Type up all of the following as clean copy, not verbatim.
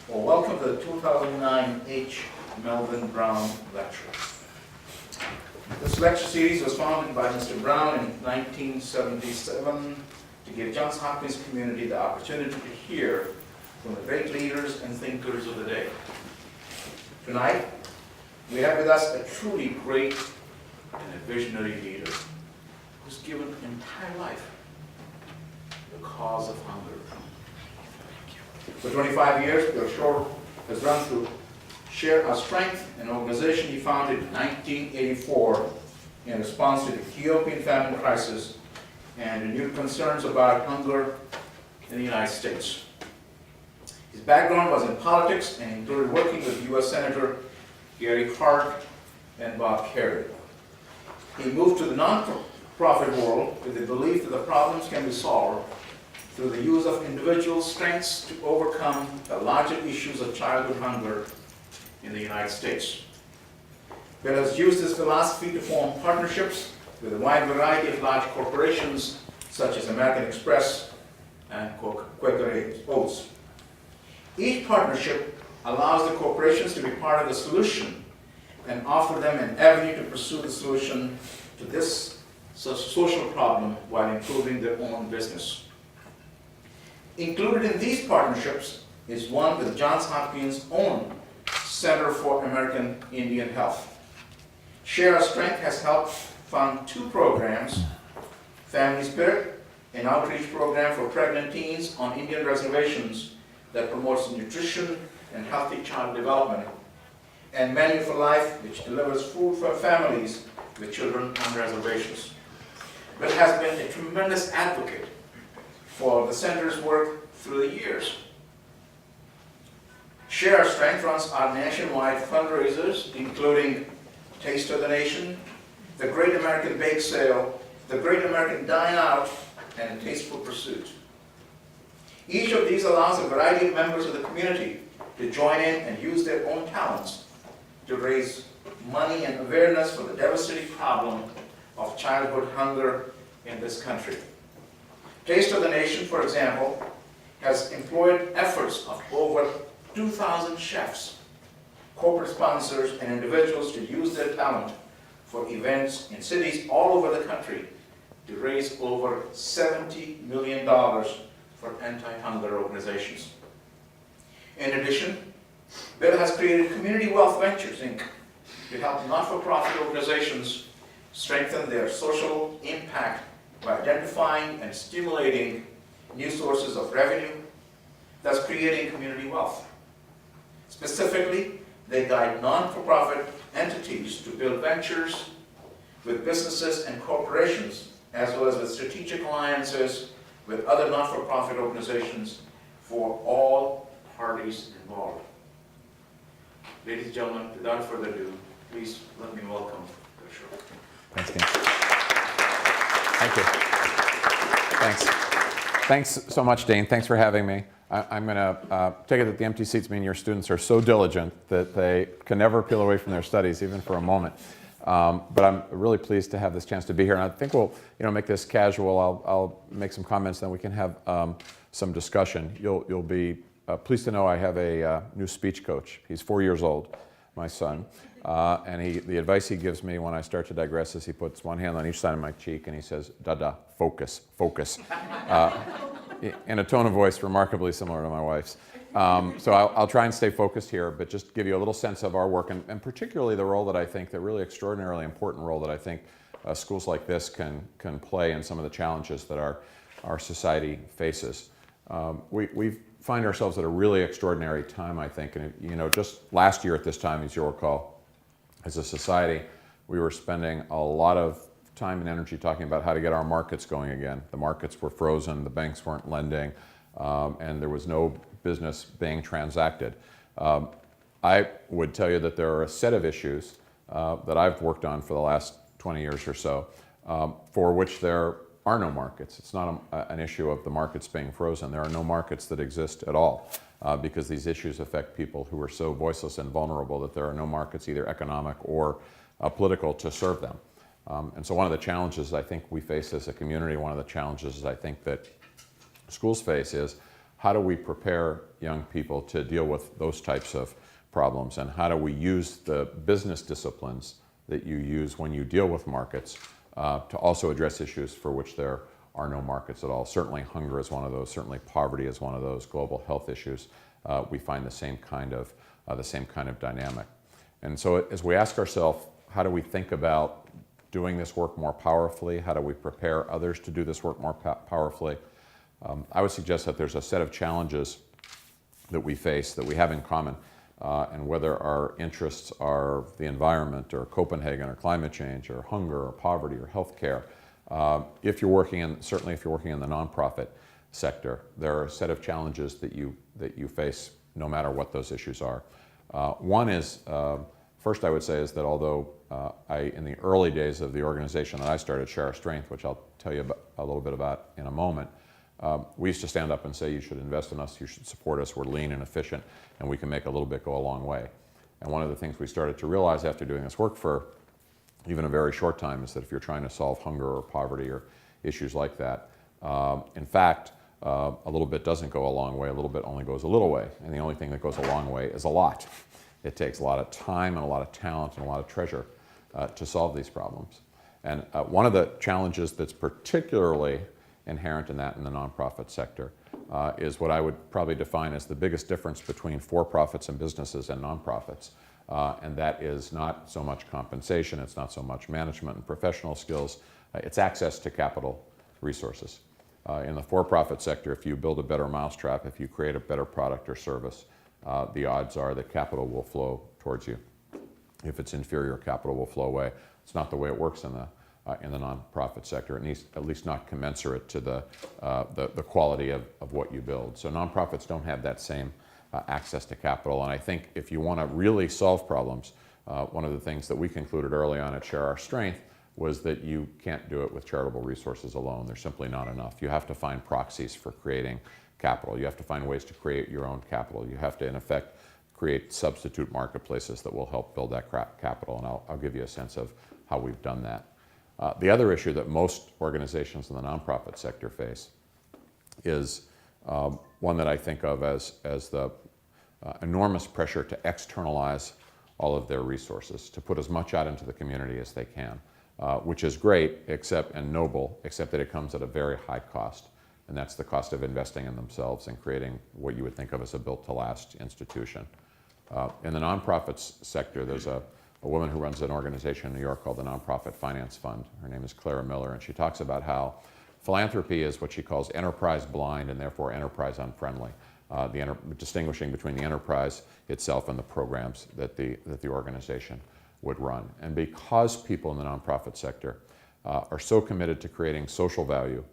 Well, welcome to the 2009 H. Melvin Brown Lecture. This lecture series was founded by Mr. Brown in 1977 to give Johns Hopkins community the opportunity to hear from the great leaders and thinkers of the day. Tonight, we have with us a truly great and a visionary leader who's given an entire life to the cause of hunger. For 25 years, Bill Shore has run through Share Our Strength, an organization he founded in 1984 in response to the Ethiopian famine crisis and renewed concerns about hunger in the United States. His background was in politics and included working with U.S. Senator Carey and Bob Carey. He moved to the non-profit world with the belief that the problems can be solved through the use of individual strengths to overcome the larger issues of childhood hunger in the United States. Bill has used this philosophy to form partnerships with a wide variety of large corporations such as American Express and Quaker Oats. Each partnership allows the corporations to be part of the solution and offer them an avenue to pursue the solution to this social problem while improving their own business. Included in these partnerships is one with Johns Hopkins' own Center for American Indian Health. Share Our Strength has helped fund two programs, Family Spirit, an outreach program for pregnant teens on Indian reservations that promotes nutrition and healthy child development, and Menu for Life, which delivers food for families with children on reservations. Bill has been a tremendous advocate for the center's work through the years. Share Our Strength runs our nationwide fundraisers, including Taste of the Nation, the Great American Bake Sale, the Great American Dine Out, and Tasteful Pursuit. Each of these allows a variety of members of the community to join in and use their own talents to raise money and awareness for the devastating problem of childhood hunger in this country. Taste of the Nation, for example, has employed efforts of over 2,000 chefs, corporate sponsors, and individuals to use their talent for events in cities all over the country to raise over $70 million for anti-hunger organizations. In addition, Bill has created Community Wealth Ventures, Inc. to help not-for-profit organizations strengthen their social impact by identifying and stimulating new sources of revenue, thus creating community wealth. Specifically, they guide non-for-profit entities to build ventures with businesses and corporations, as well as with strategic alliances with other not-for-profit organizations for all parties involved. Ladies and gentlemen, without further ado, please let me welcome Bill Shore. Thanks, Dean. Thank you. Thanks. Thanks so much, Dean. Thanks for having me. I'm going to take it that the empty seats mean your students are so diligent that they can never peel away from their studies, even for a moment. But I'm really pleased to have this chance to be here. And I think we'll make this casual. I'll make some comments, then we can have some discussion. You'll be pleased to know I have a new speech coach. He's 4 years old, my son. And the advice he gives me when I start to digress is he puts one hand on each side of my cheek and he says, "Dada, focus, focus." In a tone of voice remarkably similar to my wife's. So I'll try and stay focused here, but just give you a little sense of our work, and particularly the role that I think, the really extraordinarily important role that I think schools like this can play in some of the challenges that our society faces. We find ourselves at a really extraordinary time, I think, and just last year at this time, as you'll recall, as a society, we were spending a lot of time and energy talking about how to get our markets going again. The markets were frozen, the banks weren't lending, and there was no business being transacted. I would tell you that there are a set of issues that I've worked on for the last 20 years or so, for which there are no markets. It's not an issue of the markets being frozen. There are no markets that exist at all. Because these issues affect people who are so voiceless and vulnerable that there are no markets, either economic or political, to serve them. And so one of the challenges I think we face as a community, one of the challenges I think that schools face is how do we prepare young people to deal with those types of problems, and how do we use the business disciplines that you use when you deal with markets to also address issues for which there are no markets at all. Certainly hunger is one of those, certainly poverty is one of those, global health issues. We find the same kind of dynamic. And so as we ask ourselves, how do we think about doing this work more powerfully? How do we prepare others to do this work more powerfully? I would suggest that there's a set of challenges that we face that we have in common. And whether our interests are the environment or Copenhagen or climate change or hunger or poverty or healthcare, certainly if you're working in the nonprofit sector, there are a set of challenges that you face no matter what those issues are. One is, first I would say, is that although in the early days of the organization that I started, Share Our Strength, which I'll tell you a little bit about in a moment, we used to stand up and say, you should invest in us, you should support us, we're lean and efficient, and we can make a little bit go a long way. And one of the things we started to realize after doing this work for even a very short time is that if you're trying to solve hunger or poverty or issues like that, in fact, a little bit doesn't go a long way, a little bit only goes a little way. And the only thing that goes a long way is a lot. It takes a lot of time and a lot of talent and a lot of treasure to solve these problems. And one of the challenges that's particularly inherent in that in the nonprofit sector is what I would probably define as the biggest difference between for-profits and businesses and nonprofits. And that is not so much compensation, it's not so much management and professional skills, it's access to capital resources. In the for-profit sector, if you build a better mousetrap, if you create a better product or service, the odds are that capital will flow towards you. If it's inferior, capital will flow away. It's not the way it works in the nonprofit sector. It needs at least not commensurate to the quality of what you build. So nonprofits don't have that same access to capital. And I think if you want to really solve problems, one of the things that we concluded early on at Share Our Strength was that you can't do it with charitable resources alone. There's simply not enough. You have to find proxies for creating capital. You have to find ways to create your own capital. You have to, in effect, create substitute marketplaces that will help build that capital. And I'll give you a sense of how we've done that. The other issue that most organizations in the nonprofit sector face is one that I think of as the enormous pressure to externalize all of their resources, to put as much out into the community as they can, which is great and noble, except that it comes at a very high cost. And that's the cost of investing in themselves and creating what you would think of as a built-to-last institution. In the nonprofits sector, there's a woman who runs an organization in New York called the Nonprofit Finance Fund. Her name is Clara Miller, and she talks about how philanthropy is what she calls enterprise blind and therefore enterprise unfriendly, distinguishing between the enterprise itself and the programs that the organization would run. And because people in the nonprofit sector are so committed to creating social value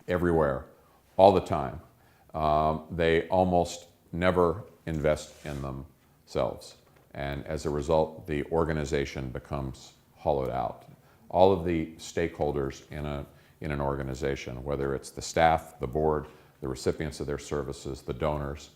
everywhere, all the time, they almost never invest in themselves. And as a result, the organization becomes hollowed out. All of the stakeholders in an organization, whether it's the staff, the board, the recipients of their services, the donors,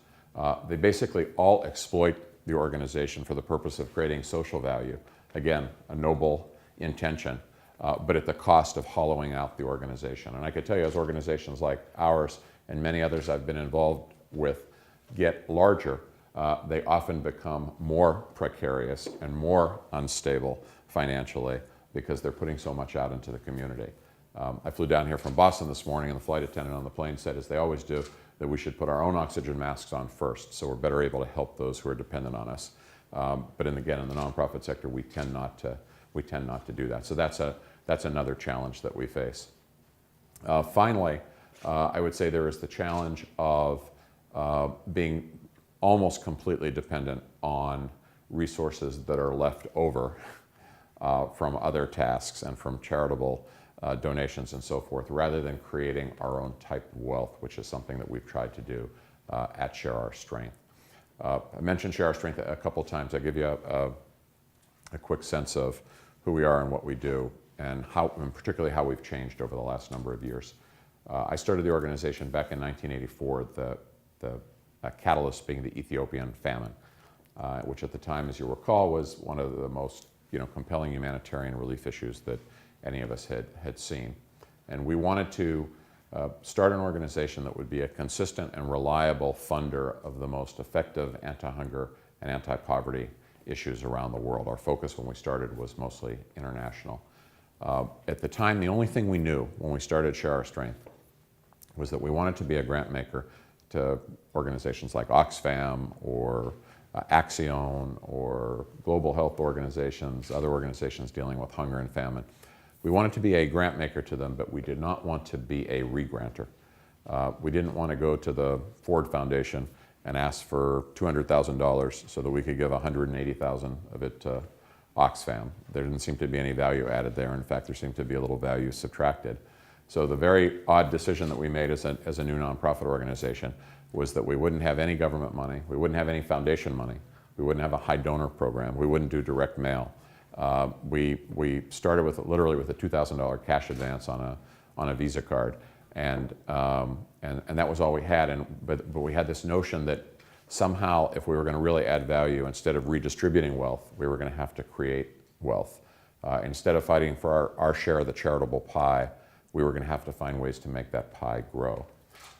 they basically all exploit the organization for the purpose of creating social value. Again, a noble intention, but at the cost of hollowing out the organization. And I could tell you, as organizations like ours and many others I've been involved with get larger, they often become more precarious and more unstable financially because they're putting so much out into the community. I flew down here from Boston this morning, and the flight attendant on the plane said, as they always do, that we should put our own oxygen masks on first, so we're better able to help those who are dependent on us. But again, in the nonprofit sector, we tend not to do that. So that's another challenge that we face. Finally, I would say there is the challenge of being almost completely dependent on resources that are left over from other tasks and from charitable donations and so forth, rather than creating our own type of wealth, which is something that we've tried to do at Share Our Strength. I mentioned Share Our Strength a couple times. I'll give you a quick sense of who we are and what we do, and particularly how we've changed over the last number of years. I started the organization back in 1984, the catalyst being the Ethiopian famine, which at the time, as you recall, was one of the most compelling humanitarian relief issues that any of us had seen. And we wanted to start an organization that would be a consistent and reliable funder of the most effective anti-hunger and anti-poverty issues around the world. Our focus when we started was mostly international. At the time, the only thing we knew when we started Share Our Strength was that we wanted to be a grant maker to organizations like Oxfam or Axion or global health organizations, other organizations dealing with hunger and famine. We wanted to be a grant maker to them, but we did not want to be a re-granter. We didn't want to go to the Ford Foundation and ask for $200,000 so that we could give $180,000 of it to Oxfam. There didn't seem to be any value added there. In fact, there seemed to be a little value subtracted. So the very odd decision that we made as a new nonprofit organization was that we wouldn't have any government money, we wouldn't have any foundation money, we wouldn't have a high donor program, we wouldn't do direct mail. We started with literally with a $2,000 cash advance on a Visa card, and that was all we had. But we had this notion that somehow, if we were going to really add value, instead of redistributing wealth, we were going to have to create wealth. Instead of fighting for our share of the charitable pie, we were going to have to find ways to make that pie grow.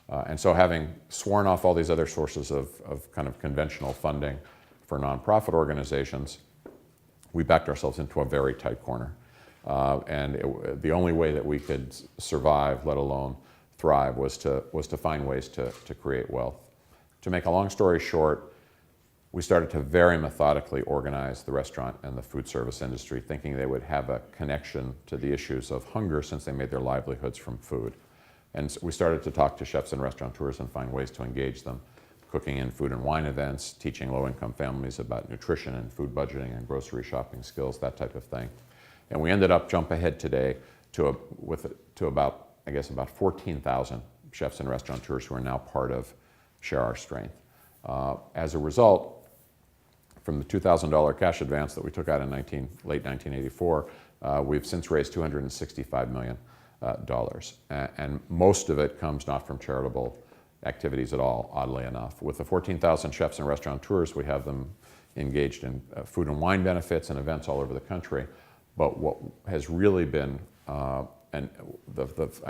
And so, having sworn off all these other sources of kind of conventional funding for nonprofit organizations, we backed ourselves into a very tight corner. The only way that we could survive, let alone thrive, was to find ways to create wealth. To make a long story short, we started to very methodically organize the restaurant and the food service industry, thinking they would have a connection to the issues of hunger since they made their livelihoods from food. And so we started to talk to chefs and restaurateurs and find ways to engage them, cooking in food and wine events, teaching low-income families about nutrition and food budgeting and grocery shopping skills, that type of thing. And we ended up, jump ahead today, to about, I guess, about 14,000 chefs and restaurateurs who are now part of Share Our Strength. As a result, from the $2,000 cash advance that we took out in late 1984, we've since raised $265 million. And most of it comes not from charitable activities at all, oddly enough. With the 14,000 chefs and restaurateurs, we have them engaged in food and wine benefits and events all over the country. But what has really been, I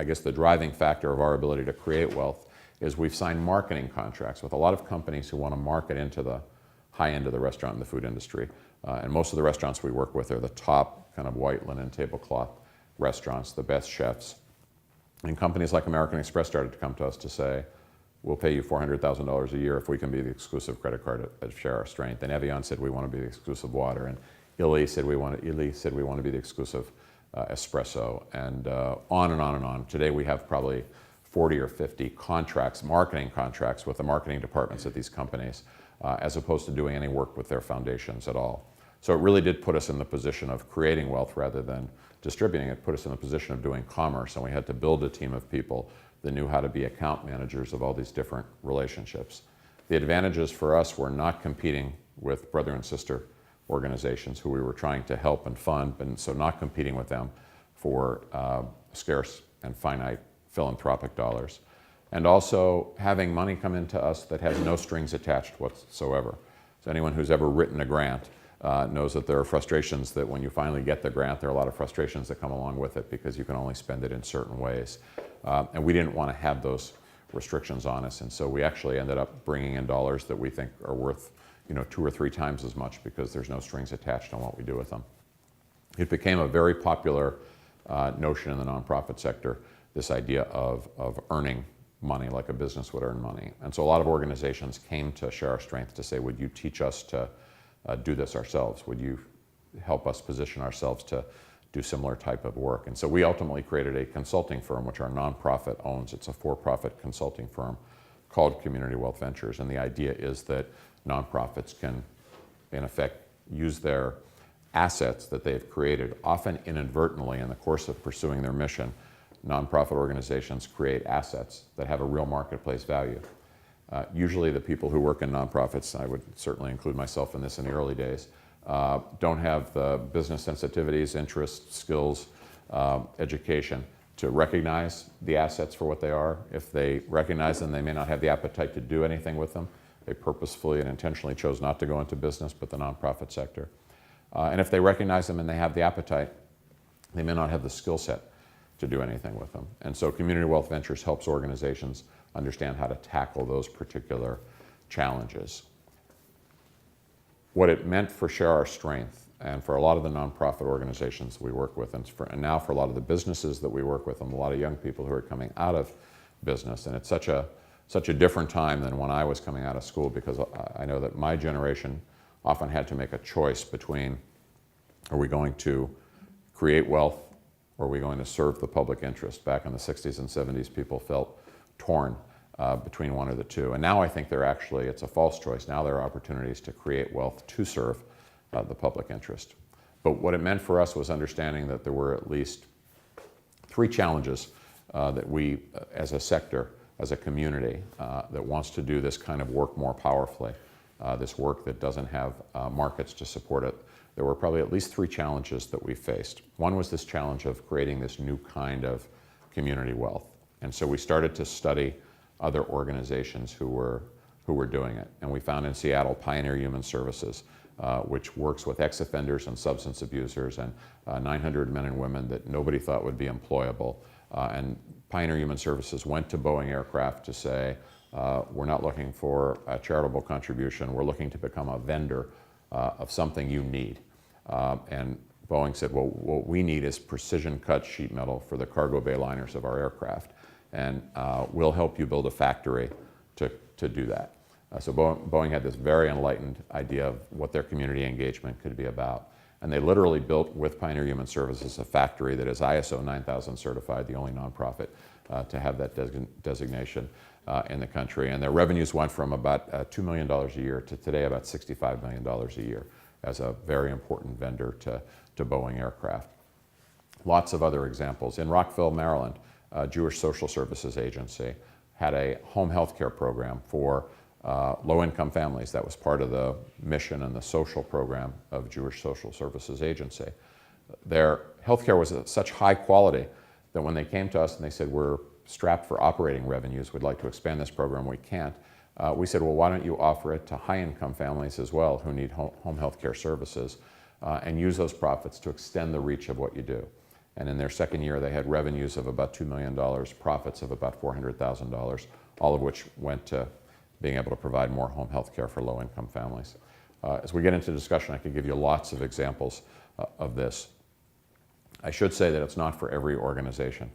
guess the driving factor of our ability to create wealth is we've signed marketing contracts with a lot of companies who want to market into the high end of the restaurant and the food industry. And most of the restaurants we work with are the top kind of white linen tablecloth restaurants, the best chefs. And companies like American Express started to come to us to say, we'll pay you $400,000 a year if we can be the exclusive credit card at Share Our Strength. And Evian said we want to be the exclusive water. And Illy said we want to be the exclusive espresso. And on and on and on. Today we have probably 40 or 50 contracts, marketing contracts with the marketing departments at these companies, as opposed to doing any work with their foundations at all. So it really did put us in the position of creating wealth rather than distributing it, put us in the position of doing commerce, and we had to build a team of people that knew how to be account managers of all these different relationships. The advantages for us were not competing with brother and sister organizations who we were trying to help and fund, and so not competing with them for scarce and finite philanthropic dollars. And also having money come into us that has no strings attached whatsoever. So anyone who's ever written a grant knows that there are frustrations that when you finally get the grant, there are a lot of frustrations that come along with it because you can only spend it in certain ways. And we didn't want to have those restrictions on us, and so we actually ended up bringing in dollars that we think are worth 2 or 3 times as much because there's no strings attached on what we do with them. It became a very popular notion in the nonprofit sector, this idea of earning money like a business would earn money. And so a lot of organizations came to Share Our Strength to say, would you teach us to do this ourselves? Would you help us position ourselves to do similar type of work? And so we ultimately created a consulting firm, which our nonprofit owns. It's a for-profit consulting firm called Community Wealth Ventures. And the idea is that nonprofits can, in effect, use their assets that they've created, often inadvertently in the course of pursuing their mission. Nonprofit organizations create assets that have a real marketplace value. Usually the people who work in nonprofits, I would certainly include myself in this in the early days, don't have the business sensitivities, interests, skills, education to recognize the assets for what they are. If they recognize them, they may not have the appetite to do anything with them. They purposefully and intentionally chose not to go into business, but the nonprofit sector. And if they recognize them and they have the appetite, they may not have the skill set to do anything with them. And so Community Wealth Ventures helps organizations understand how to tackle those particular challenges. What it meant for Share Our Strength, and for a lot of the nonprofit organizations we work with, and now for a lot of the businesses that we work with, and a lot of young people who are coming out of business, and it's such a different time than when I was coming out of school, because I know that my generation often had to make a choice between, are we going to create wealth, or are we going to serve the public interest? Back in the 60s and 70s, people felt torn between one or the two. And now I think it's a false choice. Now there are opportunities to create wealth to serve the public interest. But what it meant for us was understanding that there were at least 3 challenges that we, as a sector, as a community that wants to do this kind of work more powerfully, this work that doesn't have markets to support it. There were probably at least 3 challenges that we faced. One was this challenge of creating this new kind of community wealth. And so we started to study other organizations who were doing it. And we found in Seattle Pioneer Human Services, which works with ex-offenders and substance abusers, and 900 men and women that nobody thought would be employable. And Pioneer Human Services went to Boeing Aircraft to say, we're not looking for a charitable contribution, we're looking to become a vendor of something you need. And Boeing said, well, what we need is precision cut sheet metal for the cargo bay liners of our aircraft. And we'll help you build a factory to do that. So Boeing had this very enlightened idea of what their community engagement could be about. And they literally built, with Pioneer Human Services, a factory that is ISO 9000 certified, the only nonprofit to have that designation in the country. And their revenues went from about $2 million a year to today about $65 million a year as a very important vendor to Boeing Aircraft. Lots of other examples. In Rockville, Maryland, Jewish Social Services Agency had a home health care program for low-income families. That was part of the mission and the social program of Jewish Social Services Agency. Their healthcare was at such high quality that when they came to us and they said, we're strapped for operating revenues, we'd like to expand this program, we can't. We said, well, why don't you offer it to high-income families as well who need home health care services, and use those profits to extend the reach of what you do. And in their second year, they had revenues of about $2 million, profits of about $400,000, all of which went to being able to provide more home health care for low-income families. As we get into discussion, I could give you lots of examples of this. I should say that it's not for every organization.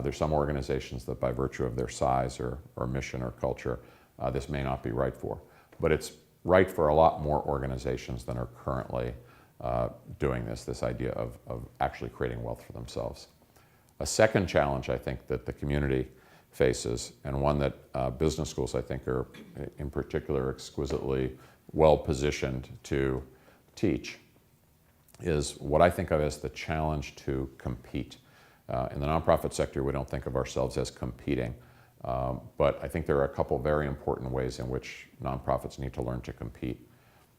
There's some organizations that by virtue of their size or mission or culture, this may not be right for. But it's right for a lot more organizations than are currently doing this idea of actually creating wealth for themselves. A second challenge I think that the community faces, and one that business schools I think are in particular exquisitely well positioned to teach, is what I think of as the challenge to compete. In the nonprofit sector, we don't think of ourselves as competing, but I think there are a couple very important ways in which nonprofits need to learn to compete.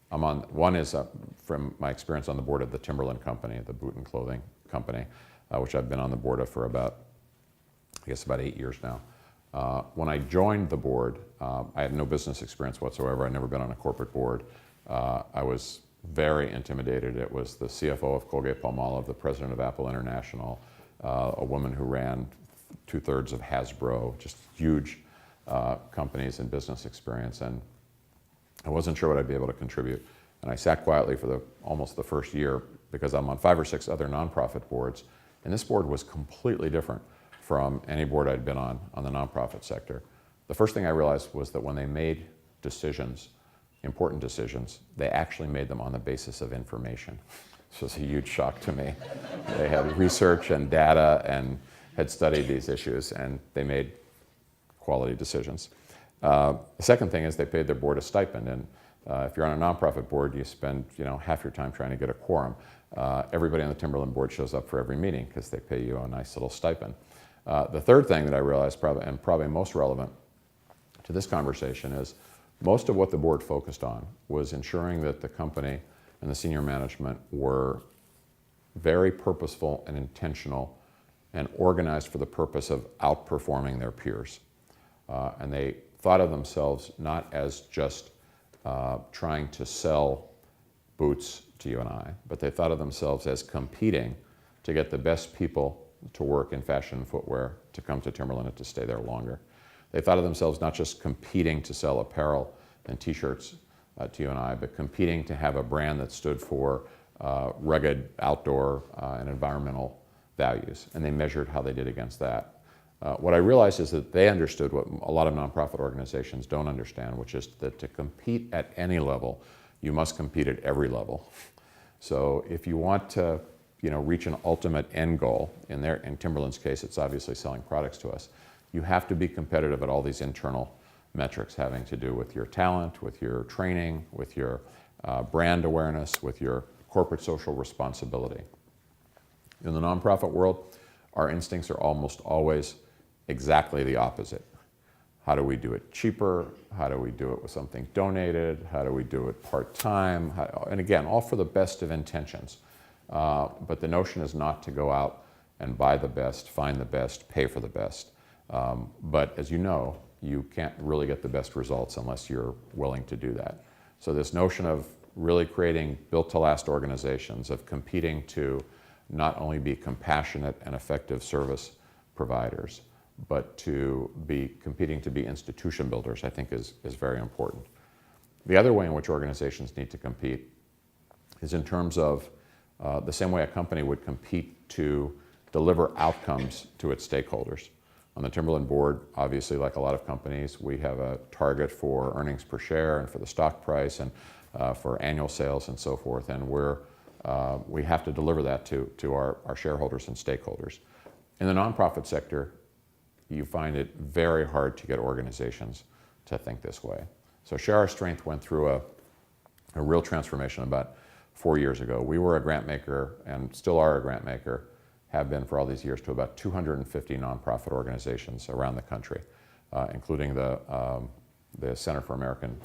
One is from my experience on the board of the Timberland Company, the boot and clothing company, which I've been on the board of for about 8 years now. When I joined the board, I had no business experience whatsoever. I'd never been on a corporate board. I was very intimidated. It was the CFO of Colgate-Palmolive, the president of Apple International, a woman who ran 2/3 of Hasbro, just huge companies and business experience. And I wasn't sure what I'd be able to contribute. And I sat quietly for almost the first year because I'm on 5 or 6 other nonprofit boards. And this board was completely different from any board I'd been on the nonprofit sector. The first thing I realized was that when they made decisions, important decisions, they actually made them on the basis of information. This was a huge shock to me. They had research and data and had studied these issues, and they made quality decisions. The second thing is they paid their board a stipend, and if you're on a nonprofit board, you spend half your time trying to get a quorum. Everybody on the Timberland board shows up for every meeting because they pay you a nice little stipend. The third thing that I realized, probably most relevant to this conversation, is most of what the board focused on was ensuring that the company and the senior management were very purposeful and intentional and organized for the purpose of outperforming their peers. And they thought of themselves not as just trying to sell boots to you and I, but they thought of themselves as competing to get the best people to work in fashion and footwear to come to Timberland and to stay there longer. They thought of themselves not just competing to sell apparel and t-shirts to you and I, but competing to have a brand that stood for rugged outdoor and environmental values, and they measured how they did against that. What I realized is that they understood what a lot of nonprofit organizations don't understand, which is that to compete at any level, you must compete at every level. So if you want to, reach an ultimate end goal, in Timberland's case, it's obviously selling products to us, you have to be competitive at all these internal metrics having to do with your talent, with your training, with your brand awareness, with your corporate social responsibility. In the nonprofit world, our instincts are almost always exactly the opposite. How do we do it cheaper? How do we do it with something donated? How do we do it part-time? And again, all for the best of intentions. But the notion is not to go out and buy the best, find the best, pay for the best. But as you know, you can't really get the best results unless you're willing to do that. So this notion of really creating built-to-last organizations, of competing to not only be compassionate and effective service providers, but to be competing to be institution builders, I think is very important. The other way in which organizations need to compete is in terms of the same way a company would compete to deliver outcomes to its stakeholders. On the Timberland board, obviously, like a lot of companies, we have a target for earnings per share and for the stock price and for annual sales and so forth, and we have to deliver that to our shareholders and stakeholders. In the nonprofit sector, you find it very hard to get organizations to think this way. So Share Our Strength went through a real transformation about 4 years ago. We were a grant maker and still are a grant maker, have been for all these years, to about 250 nonprofit organizations around the country, including the Center for American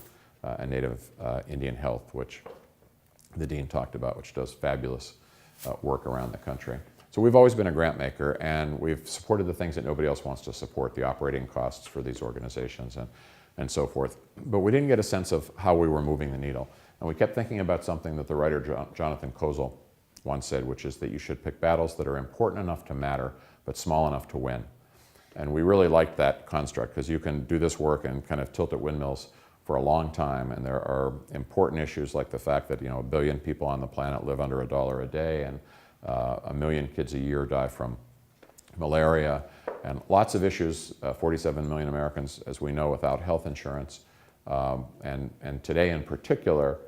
and Native Indian Health, which the Dean talked about, which does fabulous work around the country. So we've always been a grant maker, and we've supported the things that nobody else wants to support, the operating costs for these organizations and so forth. But we didn't get a sense of how we were moving the needle. And we kept thinking about something that the writer Jonathan Kozol once said, which is that you should pick battles that are important enough to matter, but small enough to win. And we really liked that construct, because you can do this work and kind of tilt at windmills for a long time, and there are important issues like the fact that 1 billion people on the planet live under $1 a day, and 1 million kids a year die from malaria, and lots of issues, 47 million Americans, as we know, without health insurance, and today in particular,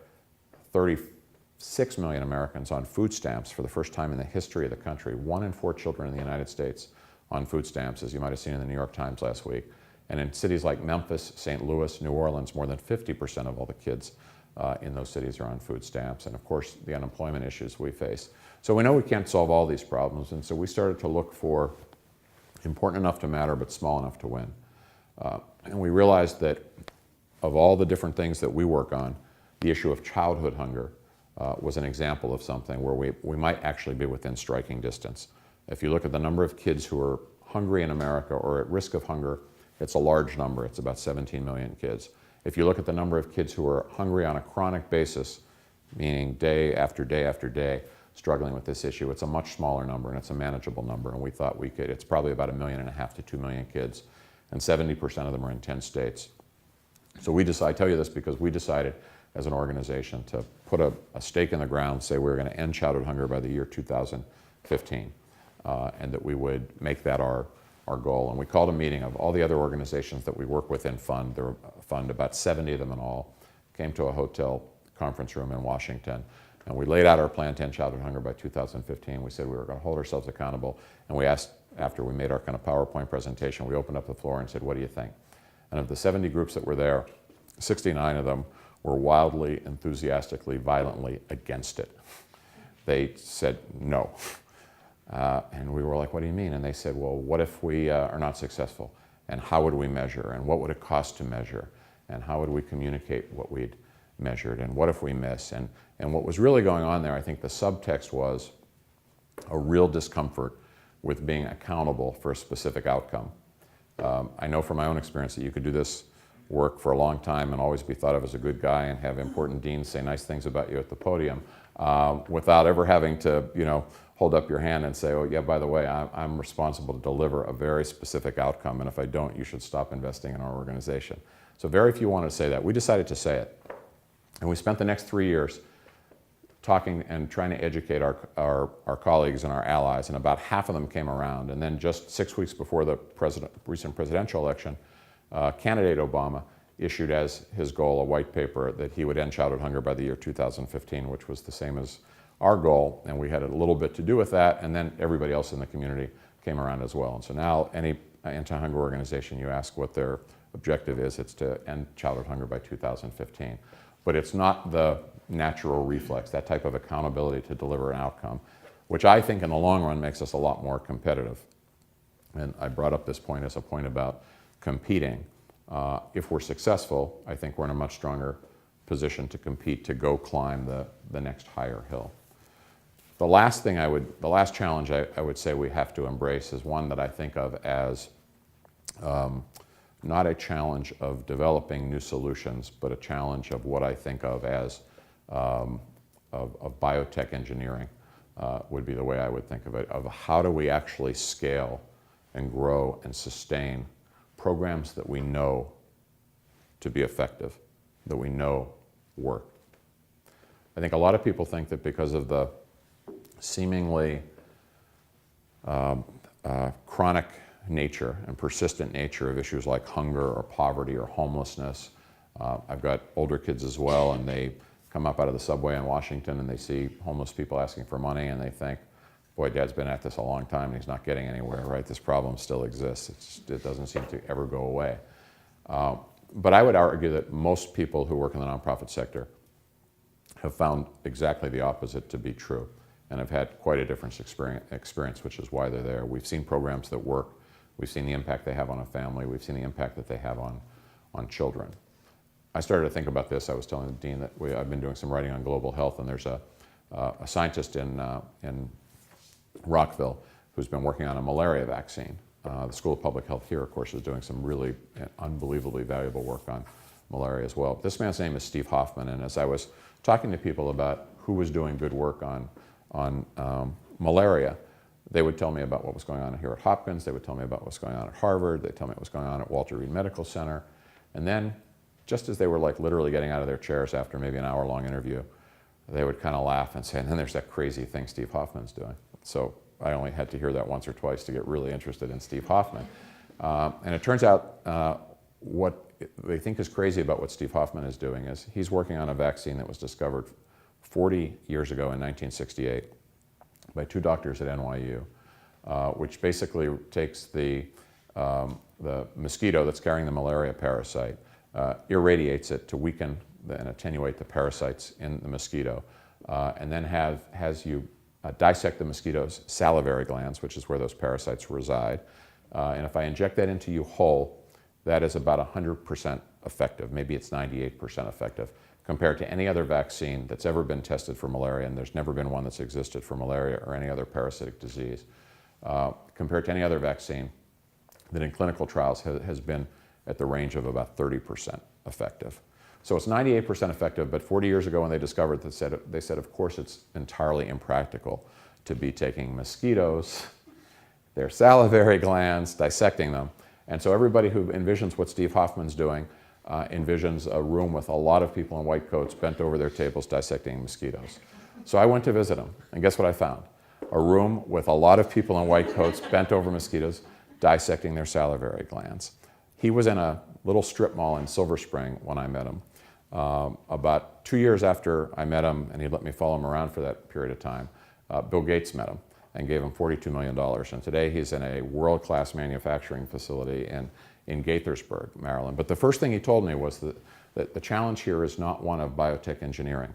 36 million Americans on food stamps for the first time in the history of the country. 1 in 4 children in the United States on food stamps, as you might have seen in the New York Times last week. And in cities like Memphis, St. Louis, New Orleans, more than 50% of all the kids in those cities are on food stamps. And of course, the unemployment issues we face. So we know we can't solve all these problems, and so we started to look for important enough to matter, but small enough to win. And we realized that of all the different things that we work on, the issue of childhood hunger was an example of something where we might actually be within striking distance. If you look at the number of kids who are hungry in America or at risk of hunger, it's a large number. It's about 17 million kids. If you look at the number of kids who are hungry on a chronic basis, meaning day after day after day, struggling with this issue, it's a much smaller number, and it's a manageable number. And we thought it's probably about 1.5 million to 2 million kids, and 70% of them are in 10 states. So I tell you this because we decided as an organization to put a stake in the ground, say we were going to end childhood hunger by the year 2015, and that we would make that our goal. And we called a meeting of all the other organizations that we work with in Fund. There were about 70 of them in all, came to a hotel conference room in Washington, and we laid out our plan to end childhood hunger by 2015. We said we were going to hold ourselves accountable, and we asked, after we made our kind of PowerPoint presentation, we opened up the floor and said, what do you think? And of the 70 groups that were there, 69 of them were wildly, enthusiastically, violently against it. They said no. And we were like, what do you mean? And they said, well, what if we are not successful? And how would we measure? And what would it cost to measure? And how would we communicate what we'd measured? And what if we miss? And what was really going on there, I think the subtext was a real discomfort with being accountable for a specific outcome. I know from my own experience that you could do this work for a long time and always be thought of as a good guy and have important deans say nice things about you at the podium without ever having to, hold up your hand and say, oh yeah, by the way, I'm responsible to deliver a very specific outcome, and if I don't, you should stop investing in our organization. So very few wanted to say that. We decided to say it. And we spent the next 3 years talking and trying to educate our colleagues and our allies, and about half of them came around. And then just 6 weeks before the recent presidential election, candidate Obama issued as his goal a white paper that he would end childhood hunger by the year 2015, which was the same as our goal, and we had a little bit to do with that, and then everybody else in the community came around as well. And so now any anti-hunger organization, you ask what their objective is, it's to end childhood hunger by 2015. But it's not the natural reflex, that type of accountability to deliver an outcome, which I think in the long run makes us a lot more competitive. And I brought up this point as a point about competing. If we're successful, I think we're in a much stronger position to compete, to go climb the next higher hill. The last challenge I would say we have to embrace is one that I think of as not a challenge of developing new solutions, but a challenge of what I think of as of biotech engineering would be the way I would think of it, of how do we actually scale and grow and sustain programs that we know to be effective, that we know work. I think a lot of people think that because of the seemingly chronic nature and persistent nature of issues like hunger or poverty or homelessness. I've got older kids as well, and they come up out of the subway in Washington and they see homeless people asking for money, and they think, boy, Dad's been at this a long time and he's not getting anywhere, right? This problem still exists. It doesn't seem to ever go away. But I would argue that most people who work in the nonprofit sector have found exactly the opposite to be true, and have had quite a different experience, which is why they're there. We've seen programs that work. We've seen the impact they have on a family. We've seen the impact that they have on children. I started to think about this. I was telling the dean that I've been doing some writing on global health, and there's a scientist in Rockville who's been working on a malaria vaccine. The School of Public Health here, of course, is doing some really unbelievably valuable work on malaria as well. This man's name is Steve Hoffman, and as I was talking to people about who was doing good work on malaria, they would tell me about what was going on here at Hopkins, they would tell me about what's going on at Harvard, they'd tell me what was going on at Walter Reed Medical Center, and then just as they were like literally getting out of their chairs after maybe an hour-long interview, they would kind of laugh and say, and then there's that crazy thing Steve Hoffman's doing. So I only had to hear that once or twice to get really interested in Steve Hoffman. And it turns out what they think is crazy about what Steve Hoffman is doing is he's working on a vaccine that was discovered 40 years ago in 1968 by two doctors at NYU, which basically takes the mosquito that's carrying the malaria parasite, irradiates it to weaken and attenuate the parasites in the mosquito, and then has you dissect the mosquito's salivary glands, which is where those parasites reside. And if I inject that into you whole, that is about 100% effective. Maybe it's 98% effective compared to any other vaccine that's ever been tested for malaria, and there's never been one that's existed for malaria or any other parasitic disease. Compared to any other vaccine that in clinical trials has been at the range of about 30% effective. So it's 98% effective, but 40 years ago when they discovered that, they said, of course, it's entirely impractical to be taking mosquitoes, their salivary glands, dissecting them. And so everybody who envisions what Steve Hoffman's doing envisions a room with a lot of people in white coats bent over their tables dissecting mosquitoes. So I went to visit him, and guess what I found? A room with a lot of people in white coats bent over mosquitoes dissecting their salivary glands. He was in a little strip mall in Silver Spring when I met him. About 2 years after I met him, and he let me follow him around for that period of time, Bill Gates met him and gave him $42 million. And today he's in a world-class manufacturing facility in Gaithersburg, Maryland. But the first thing he told me was that the challenge here is not one of biotech engineering,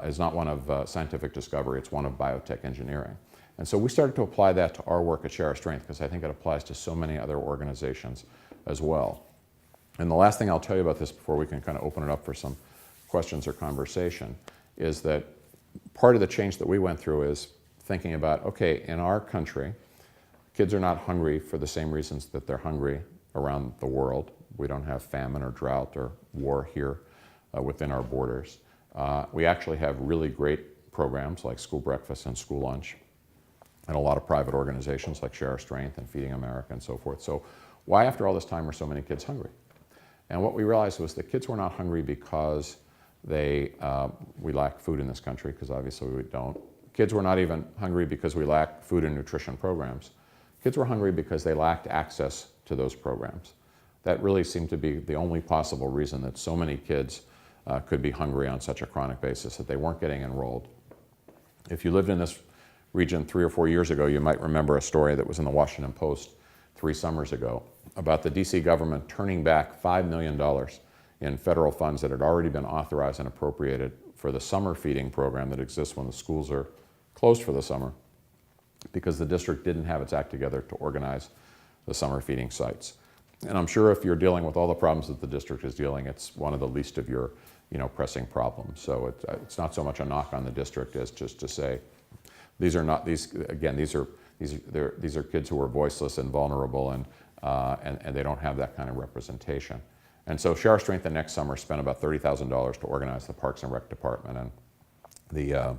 is not one of scientific discovery, it's one of biotech engineering. And so we started to apply that to our work at Share Our Strength, because I think it applies to so many other organizations as well. And the last thing I'll tell you about this before we can kind of open it up for some questions or conversation is that part of the change that we went through is thinking about, okay, in our country, kids are not hungry for the same reasons that they're hungry around the world. We don't have famine or drought or war here within our borders. We actually have really great programs like school breakfast and school lunch. and a lot of private organizations like Share Our Strength and Feeding America and so forth. So why after all this time are so many kids hungry? And what we realized was that kids were not hungry because we lack food in this country, because obviously we don't. Kids were not even hungry because we lack food and nutrition programs. Kids were hungry because they lacked access to those programs. That really seemed to be the only possible reason that so many kids could be hungry on such a chronic basis, that they weren't getting enrolled. If you lived in this region 3 or 4 years ago, you might remember a story that was in the Washington Post 3 summers ago about the DC government turning back $5 million in federal funds that had already been authorized and appropriated for the summer feeding program that exists when the schools are closed for the summer, because the district didn't have its act together to organize the summer feeding sites. And I'm sure if you're dealing with all the problems that the district is dealing, it's one of the least of your pressing problems. So it's not so much a knock on the district as just to say, these are kids who are voiceless and vulnerable, and they don't have that kind of representation. And so Share Our Strength the next summer spent about $30,000 to organize the Parks and Rec Department and the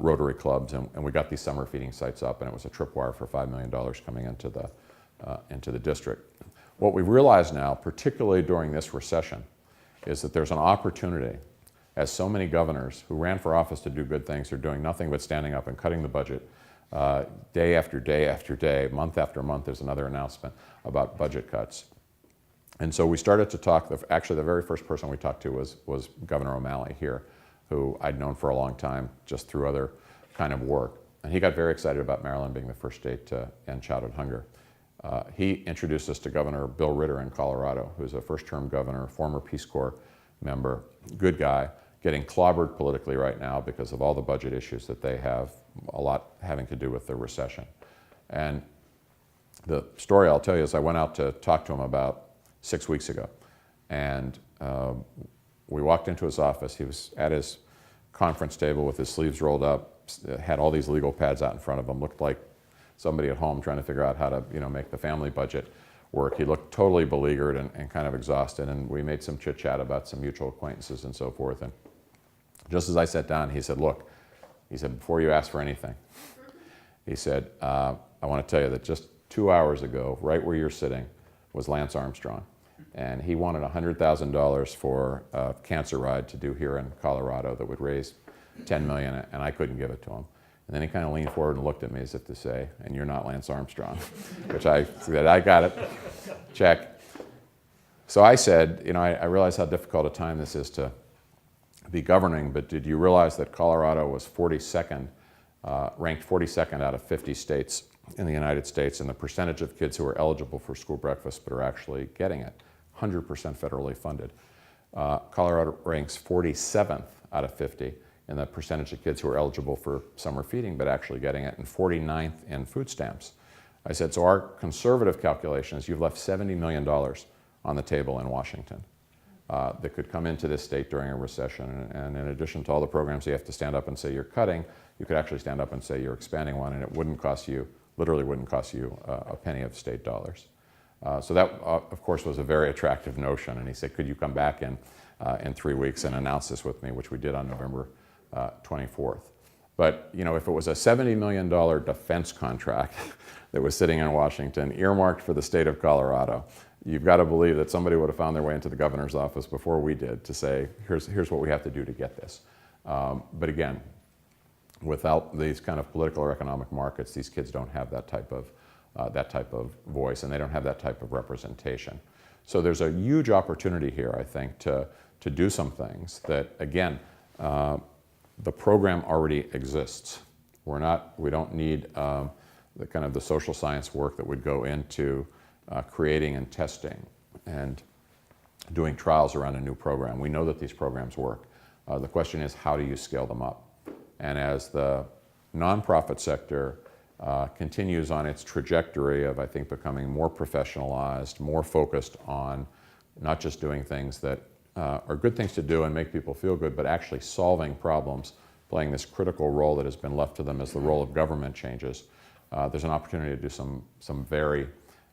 Rotary clubs, and we got these summer feeding sites up, and it was a tripwire for $5 million coming into the district. What we realize now, particularly during this recession, is that there's an opportunity, as so many governors who ran for office to do good things are doing nothing but standing up and cutting the budget day after day after day, month after month. There's another announcement about budget cuts. And so we started to talk. Actually, the very first person we talked to was Governor O'Malley here, who I'd known for a long time just through other kind of work. And he got very excited about Maryland being the first state to end childhood hunger. He introduced us to Governor Bill Ritter in Colorado, who's a first-term governor, former Peace Corps member, good guy, getting clobbered politically right now because of all the budget issues that they have, a lot having to do with the recession. And the story I'll tell you is I went out to talk to him about 6 weeks ago, and we walked into his office. He was at his conference table with his sleeves rolled up, had all these legal pads out in front of him, looked like somebody at home trying to figure out how to make the family budget work. He looked totally beleaguered and kind of exhausted, and we made some chit chat about some mutual acquaintances and so forth. And just as I sat down, he said, look, he said, before you ask for anything, he said, I want to tell you that just 2 hours ago, right where you're sitting, was Lance Armstrong. And he wanted $100,000 for a cancer ride to do here in Colorado that would raise $10 million, and I couldn't give it to him. And then he kind of leaned forward and looked at me as if to say, and you're not Lance Armstrong, which I said, I got it, check. So I said, I realize how difficult a time this is to be governing, but did you realize that Colorado was 42nd, ranked 42nd out of 50 states in the United States, and the percentage of kids who are eligible for school breakfast but are actually getting it, 100% federally funded. Colorado ranks 47th out of 50 in the percentage of kids who are eligible for summer feeding but actually getting it, and 49th in food stamps. I said, so our conservative calculation is you've left $70 million on the table in Washington that could come into this state during a recession. And in addition to all the programs you have to stand up and say you're cutting, you could actually stand up and say you're expanding one, and it wouldn't cost you, literally wouldn't cost you a penny of state dollars. So that, of course, was a very attractive notion. And he said, could you come back in 3 weeks and announce this with me, which we did on November 24th. But if it was a $70 million defense contract that was sitting in Washington, earmarked for the state of Colorado, you've got to believe that somebody would have found their way into the governor's office before we did to say, here's what we have to do to get this. But again, without these kind of political or economic markets, these kids don't have that type of voice, and they don't have that type of representation. So there's a huge opportunity here, I think, to do some things that, again, the program already exists. We don't need the kind of the social science work that would go into creating and testing and doing trials around a new program. We know that these programs work. The question is, how do you scale them up? And as the nonprofit sector continues on its trajectory of, I think, becoming more professionalized, more focused on not just doing things that are good things to do and make people feel good, but actually solving problems, playing this critical role that has been left to them as the role of government changes. There's an opportunity to do some very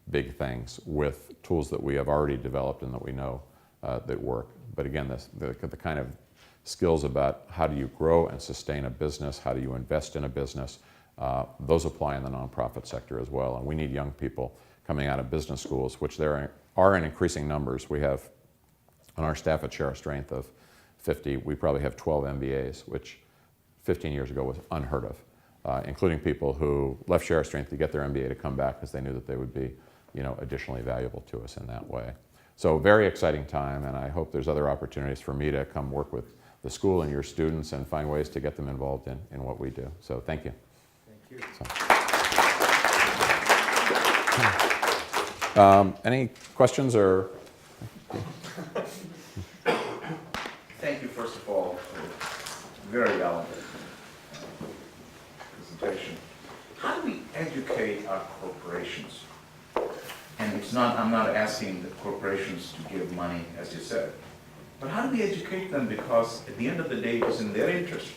big things with tools that we have already developed and that we know that work. But again, the kind of skills about how do you grow and sustain a business, how do you invest in a business, those apply in the nonprofit sector as well. And we need young people coming out of business schools, which there are in increasing numbers. We have on our staff at Share Strength of 50, we probably have 12 MBAs, which 15 years ago was unheard of, including people who left Share Strength to get their MBA to come back because they knew that they would be, additionally valuable to us in that way. So very exciting time, and I hope there's other opportunities for me to come work with the school and your students and find ways to get them involved in what we do. So thank you. Thank you. Any questions or? Thank you, first of all, for very elegant presentation. How do we educate our corporations? And I'm not asking the corporations to give money, as you said, but how do we educate them? Because at the end of the day, it is in their interest,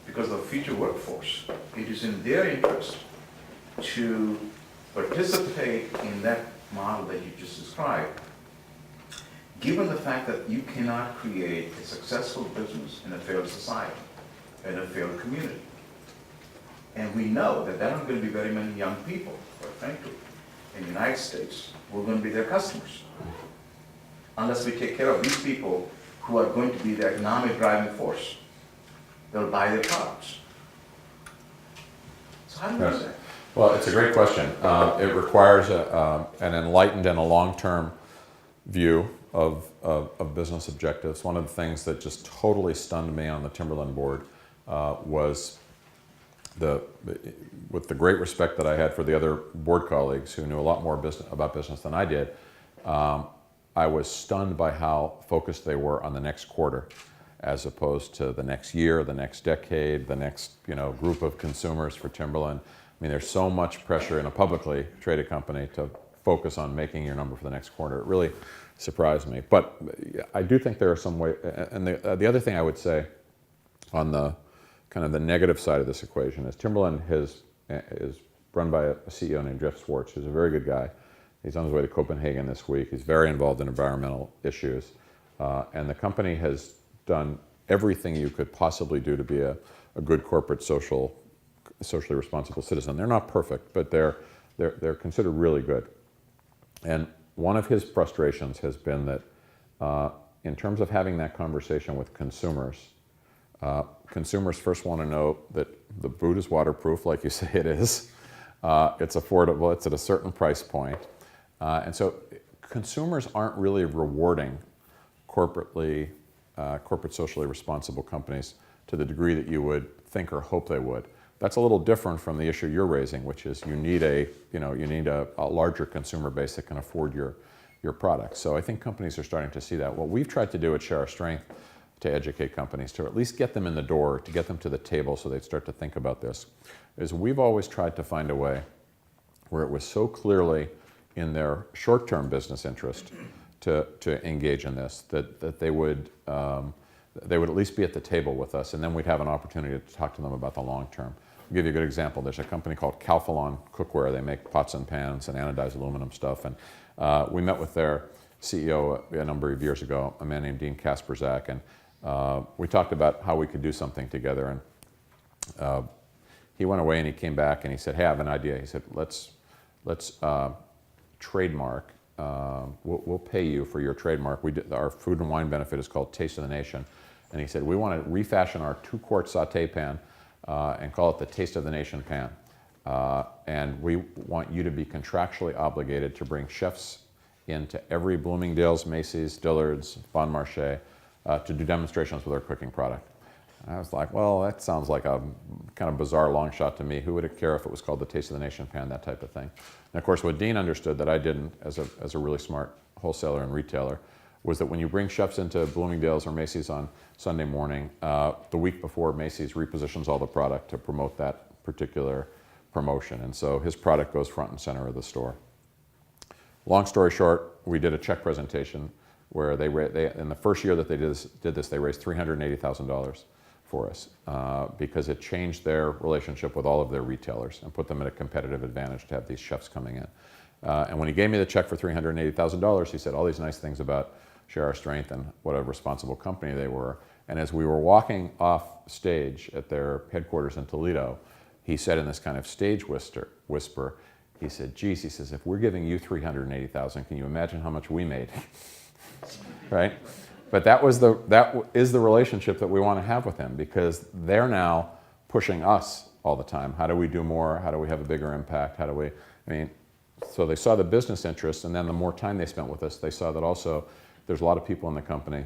because of the future workforce, it is in their interest to participate in that model that you just described, given the fact that you cannot create a successful business in a failed society, in a failed community. And we know that there aren't going to be very many young people, quite frankly, in the United States who are going to be their customers, unless we take care of these people who are going to be the economic driving force. They'll buy their products. So how do we do that? Well, it's a great question. It requires an enlightened and a long-term view of business objectives. One of the things that just totally stunned me on the Timberland board was with the great respect that I had for the other board colleagues who knew a lot more about business than I did, I was stunned by how focused they were on the next quarter, as opposed to the next year, the next decade, the next group of consumers for Timberland. I mean, there's so much pressure in a publicly traded company to focus on making your number for the next quarter. It really surprised me. But I do think there are some ways, and the other thing I would say on the kind of the negative side of this equation is Timberland is run by a CEO named Jeff Schwartz, who's a very good guy. He's on his way to Copenhagen this week. He's very involved in environmental issues. And the company has done everything you could possibly do to be a good corporate socially responsible citizen. They're not perfect, but they're considered really good. And one of his frustrations has been that in terms of having that conversation with consumers, consumers first want to know that the boot is waterproof, like you say it is. It's affordable, it's at a certain price point. And so consumers aren't really rewarding corporate socially responsible companies to the degree that you would think or hope they would. That's a little different from the issue you're raising, which is you need a larger consumer base that can afford your product. So I think companies are starting to see that. What we've tried to do at Share Our Strength to educate companies, to at least get them in the door, to get them to the table so they'd start to think about this, is we've always tried to find a way where it was so clearly in their short-term business interest to engage in this, that they would at least be at the table with us, and then we'd have an opportunity to talk to them about the long term. I'll give you a good example. There's a company called Calphalon Cookware. They make pots and pans and anodized aluminum stuff, and we met with their CEO a number of years ago, a man named Dean Kasperzak, and we talked about how we could do something together, and he went away and he came back and he said, hey, I have an idea. He said, let's trademark. We'll pay you for your trademark. Our food and wine benefit is called Taste of the Nation. And he said, we want to refashion our 2-quart saute pan and call it the Taste of the Nation pan. And we want you to be contractually obligated to bring chefs into every Bloomingdale's, Macy's, Dillard's, Bon Marché to do demonstrations with our cooking product. And I was like, well, that sounds like a kind of bizarre long shot to me. Who would care if it was called the Taste of the Nation pan, that type of thing? And of course, what Dean understood that I didn't as a really smart wholesaler and retailer was that when you bring chefs into Bloomingdale's or Macy's on Sunday morning, the week before, Macy's repositions all the product to promote that particular promotion. And so his product goes front and center of the store. Long story short, we did a check presentation where they in the first year that they did this, they raised $380,000 for us because it changed their relationship with all of their retailers and put them at a competitive advantage to have these chefs coming in. And when he gave me the check for $380,000, he said all these nice things about share our strength and what a responsible company they were. And as we were walking off stage at their headquarters in Toledo, he said in this kind of stage whisper, he said, geez, he says, if we're giving you $380,000, can you imagine how much we made? Right? But that is the relationship that we want to have with him, because they're now pushing us all the time. How do we do more? How do we have a bigger impact? How do we, so they saw the business interest, and then the more time they spent with us, they saw that also there's a lot of people in the company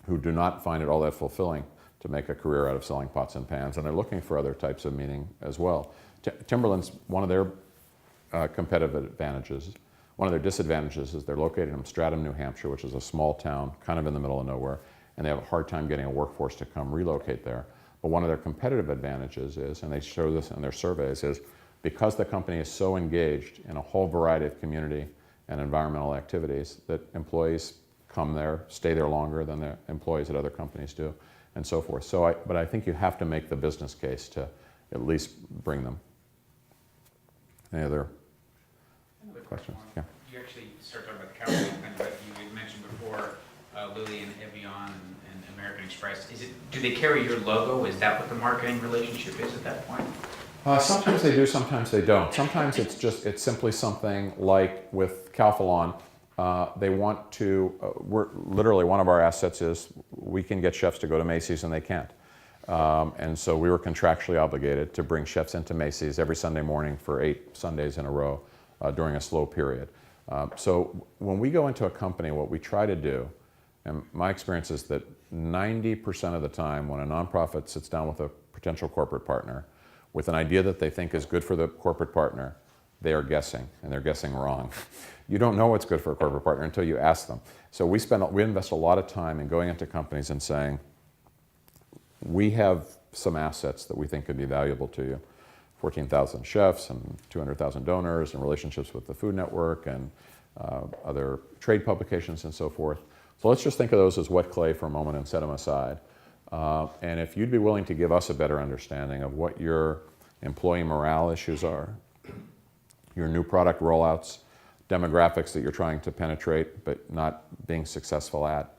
who do not find it all that fulfilling to make a career out of selling pots and pans, and they're looking for other types of meaning as well. Timberland's, one of their competitive advantages. One of their disadvantages is they're located in Stratham, New Hampshire, which is a small town, kind of in the middle of nowhere, and they have a hard time getting a workforce to come relocate there. But one of their competitive advantages is, and they show this in their surveys, is because the company is so engaged in a whole variety of community and environmental activities, that employees come there, stay there longer than the employees at other companies do, and so forth. But I think you have to make the business case to at least bring them. Any other questions? Yeah. You actually started talking about the Carey thing, but you had mentioned before Lilly and Evian and American Express. Do they carry your logo? Is that what the marketing relationship is at that point? Sometimes they do, sometimes they don't. Sometimes it's simply something like with Calphalon. They want to, we're literally, one of our assets is we can get chefs to go to Macy's and they can't. And so we were contractually obligated to bring chefs into Macy's every Sunday morning for 8 Sundays in a row during a slow period. So when we go into a company, what we try to do, and my experience is that 90% of the time when a nonprofit sits down with a potential corporate partner with an idea that they think is good for the corporate partner, they are guessing, and they're guessing wrong. You don't know what's good for a corporate partner until you ask them. So we invest a lot of time in going into companies and saying, we have some assets that we think could be valuable to you. 14,000 chefs and 200,000 donors and relationships with the Food Network and other trade publications and so forth. So let's just think of those as wet clay for a moment and set them aside. And if you'd be willing to give us a better understanding of what your employee morale issues are, your new product rollouts, demographics that you're trying to penetrate but not being successful at,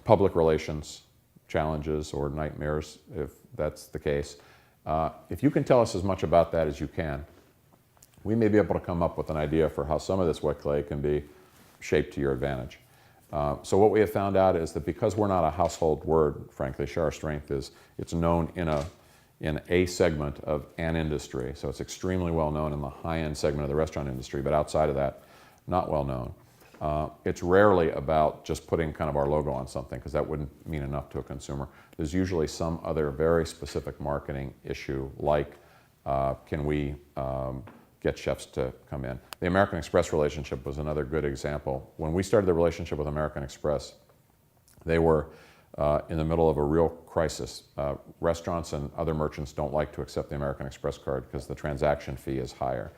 public relations challenges or nightmares, if that's the case. If you can tell us as much about that as you can, we may be able to come up with an idea for how some of this wet clay can be shaped to your advantage. So what we have found out is that because we're not a household word, frankly, Share Our Strength is, it's known in a segment of an industry. So it's extremely well known in the high-end segment of the restaurant industry, but outside of that, not well known. It's rarely about just putting kind of our logo on something, because that wouldn't mean enough to a consumer. There's usually some other very specific marketing issue, like can we get chefs to come in. The American Express relationship was another good example. When we started the relationship with American Express, they were in the middle of a real crisis. Restaurants and other merchants don't like to accept the American Express card because the transaction fee is higher.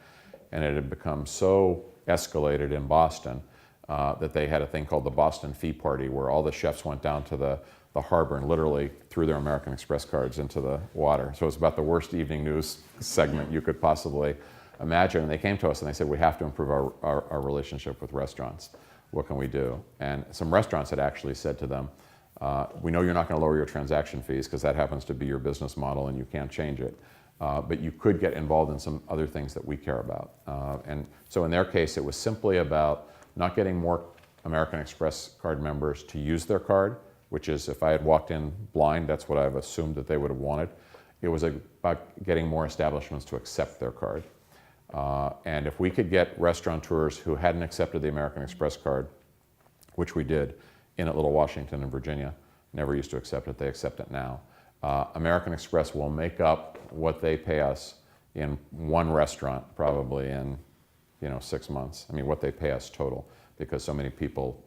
And it had become so escalated in Boston that they had a thing called the Boston Fee Party, where all the chefs went down to the harbor and literally threw their American Express cards into the water. So it's about the worst evening news segment you could possibly imagine. And they came to us and they said, we have to improve our relationship with restaurants. What can we do? And some restaurants had actually said to them, we know you're not going to lower your transaction fees because that happens to be your business model and you can't change it. But you could get involved in some other things that we care about. And so in their case, it was simply about not getting more American Express card members to use their card, which is, if I had walked in blind, that's what I've assumed that they would have wanted. It was about getting more establishments to accept their card. And if we could get restaurateurs who hadn't accepted the American Express card, which we did in at Little Washington in Virginia, never used to accept it, they accept it now. American Express will make up what they pay us in one restaurant probably in 6 months. I mean, what they pay us total, because so many people,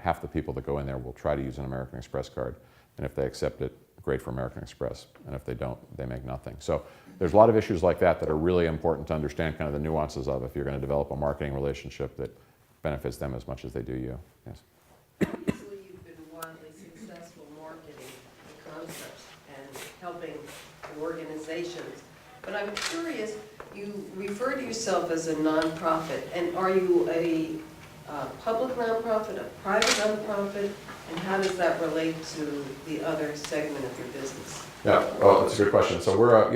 half the people that go in there will try to use an American Express card. And if they accept it, great for American Express. And if they don't, they make nothing. So there's a lot of issues like that that are really important to understand kind of the nuances of if you're going to develop a marketing relationship that benefits them as much as they do you. Yes. Obviously, you've been widely successful marketing the concepts and helping organizations. But I'm curious, you refer to yourself as a nonprofit, and are you a public nonprofit, a private nonprofit, and how does that relate to the other segment of your business? Yeah, well, that's a good question. So we're a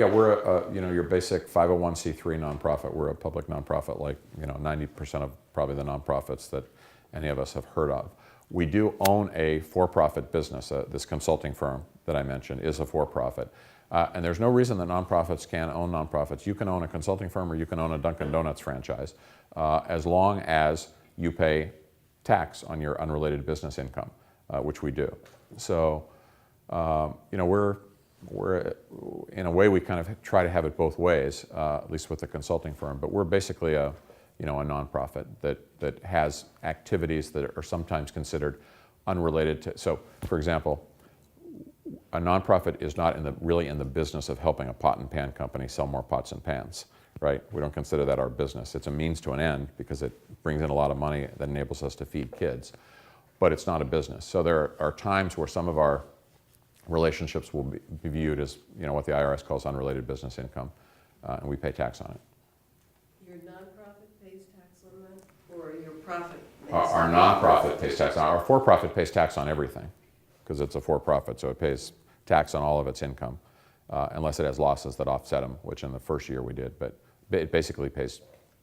your basic 501c3 nonprofit. We're a public nonprofit, like 90% of probably the nonprofits that any of us have heard of. We do own a for-profit business. This consulting firm that I mentioned is a for-profit. And there's no reason that nonprofits can't own nonprofits. You can own a consulting firm or you can own a Dunkin' Donuts franchise as long as you pay tax on your unrelated business income, which we do. So, we're in a way we kind of try to have it both ways, at least with the consulting firm. But we're basically a nonprofit that has activities that are sometimes considered unrelated to. So, for example, a nonprofit is not really in the business of helping a pot and pan company sell more pots and pans, right? We don't consider that our business. It's a means to an end because it brings in a lot of money that enables us to feed kids, but it's not a business. So there are times where some of our relationships will be viewed as what the IRS calls unrelated business income, and we pay tax on it. Your nonprofit pays tax on that, or your profit? Our nonprofit pays tax on our for-profit pays tax on everything because it's a for-profit, so it pays tax on all of its income, unless it has losses that offset them, which in the first year we did, but it basically pays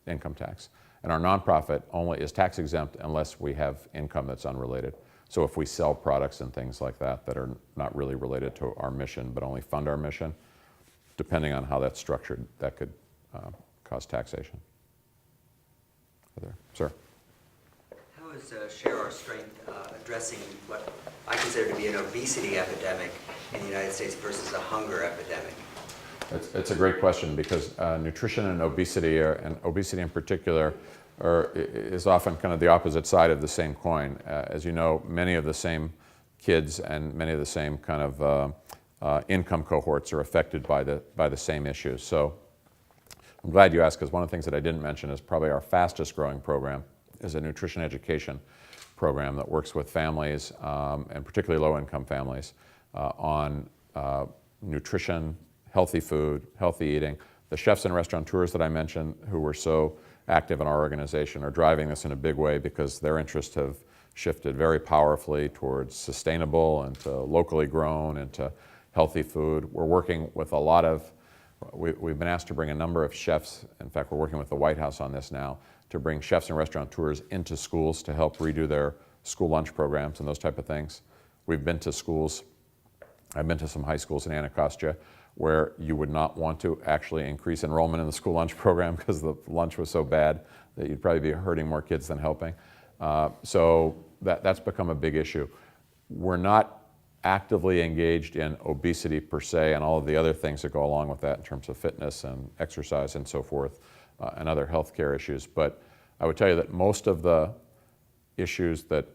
income tax. And our nonprofit only is tax exempt unless we have income that's unrelated. So if we sell products and things like that that are not really related to our mission but only fund our mission, depending on how that's structured, that could cause taxation. Sir? How is Share Our Strength addressing what I consider to be an obesity epidemic in the United States versus a hunger epidemic? It's a great question because nutrition and obesity in particular, is often kind of the opposite side of the same coin. As you know, many of the same kids and many of the same kind of income cohorts are affected by the same issues. So I'm glad you asked because one of the things that I didn't mention is probably our fastest growing program is a nutrition education program that works with families, and particularly low-income families, on nutrition, healthy food, healthy eating. The chefs and restaurateurs that I mentioned who were so active in our organization are driving this in a big way because their interests have shifted very powerfully towards sustainable and to locally grown and to healthy food. We're working with a lot of, we've been asked to bring a number of chefs, in fact we're working with the White House on this now, to bring chefs and restaurateurs into schools to help redo their school lunch programs and those type of things. We've been to schools, I've been to some high schools in Anacostia where you would not want to actually increase enrollment in the school lunch program because the lunch was so bad that you'd probably be hurting more kids than helping. So that's become a big issue. We're not actively engaged in obesity per se and all of the other things that go along with that in terms of fitness and exercise and so forth, and other healthcare issues. But I would tell you that most of the issues that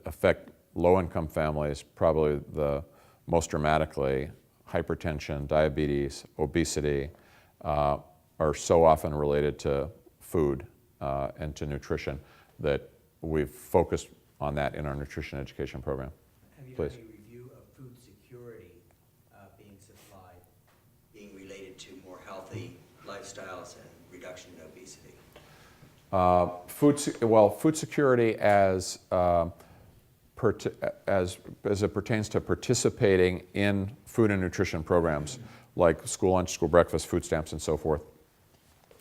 affect low-income families, probably the most dramatically, hypertension, diabetes, obesity, are so often related to food and to nutrition that we've focused on that in our nutrition education program. Have you Please. had any review of food security being supplied, being related to more healthy lifestyles and reduction in obesity? Food security as it pertains to participating in food and nutrition programs like school lunch, school breakfast, food stamps, and so forth.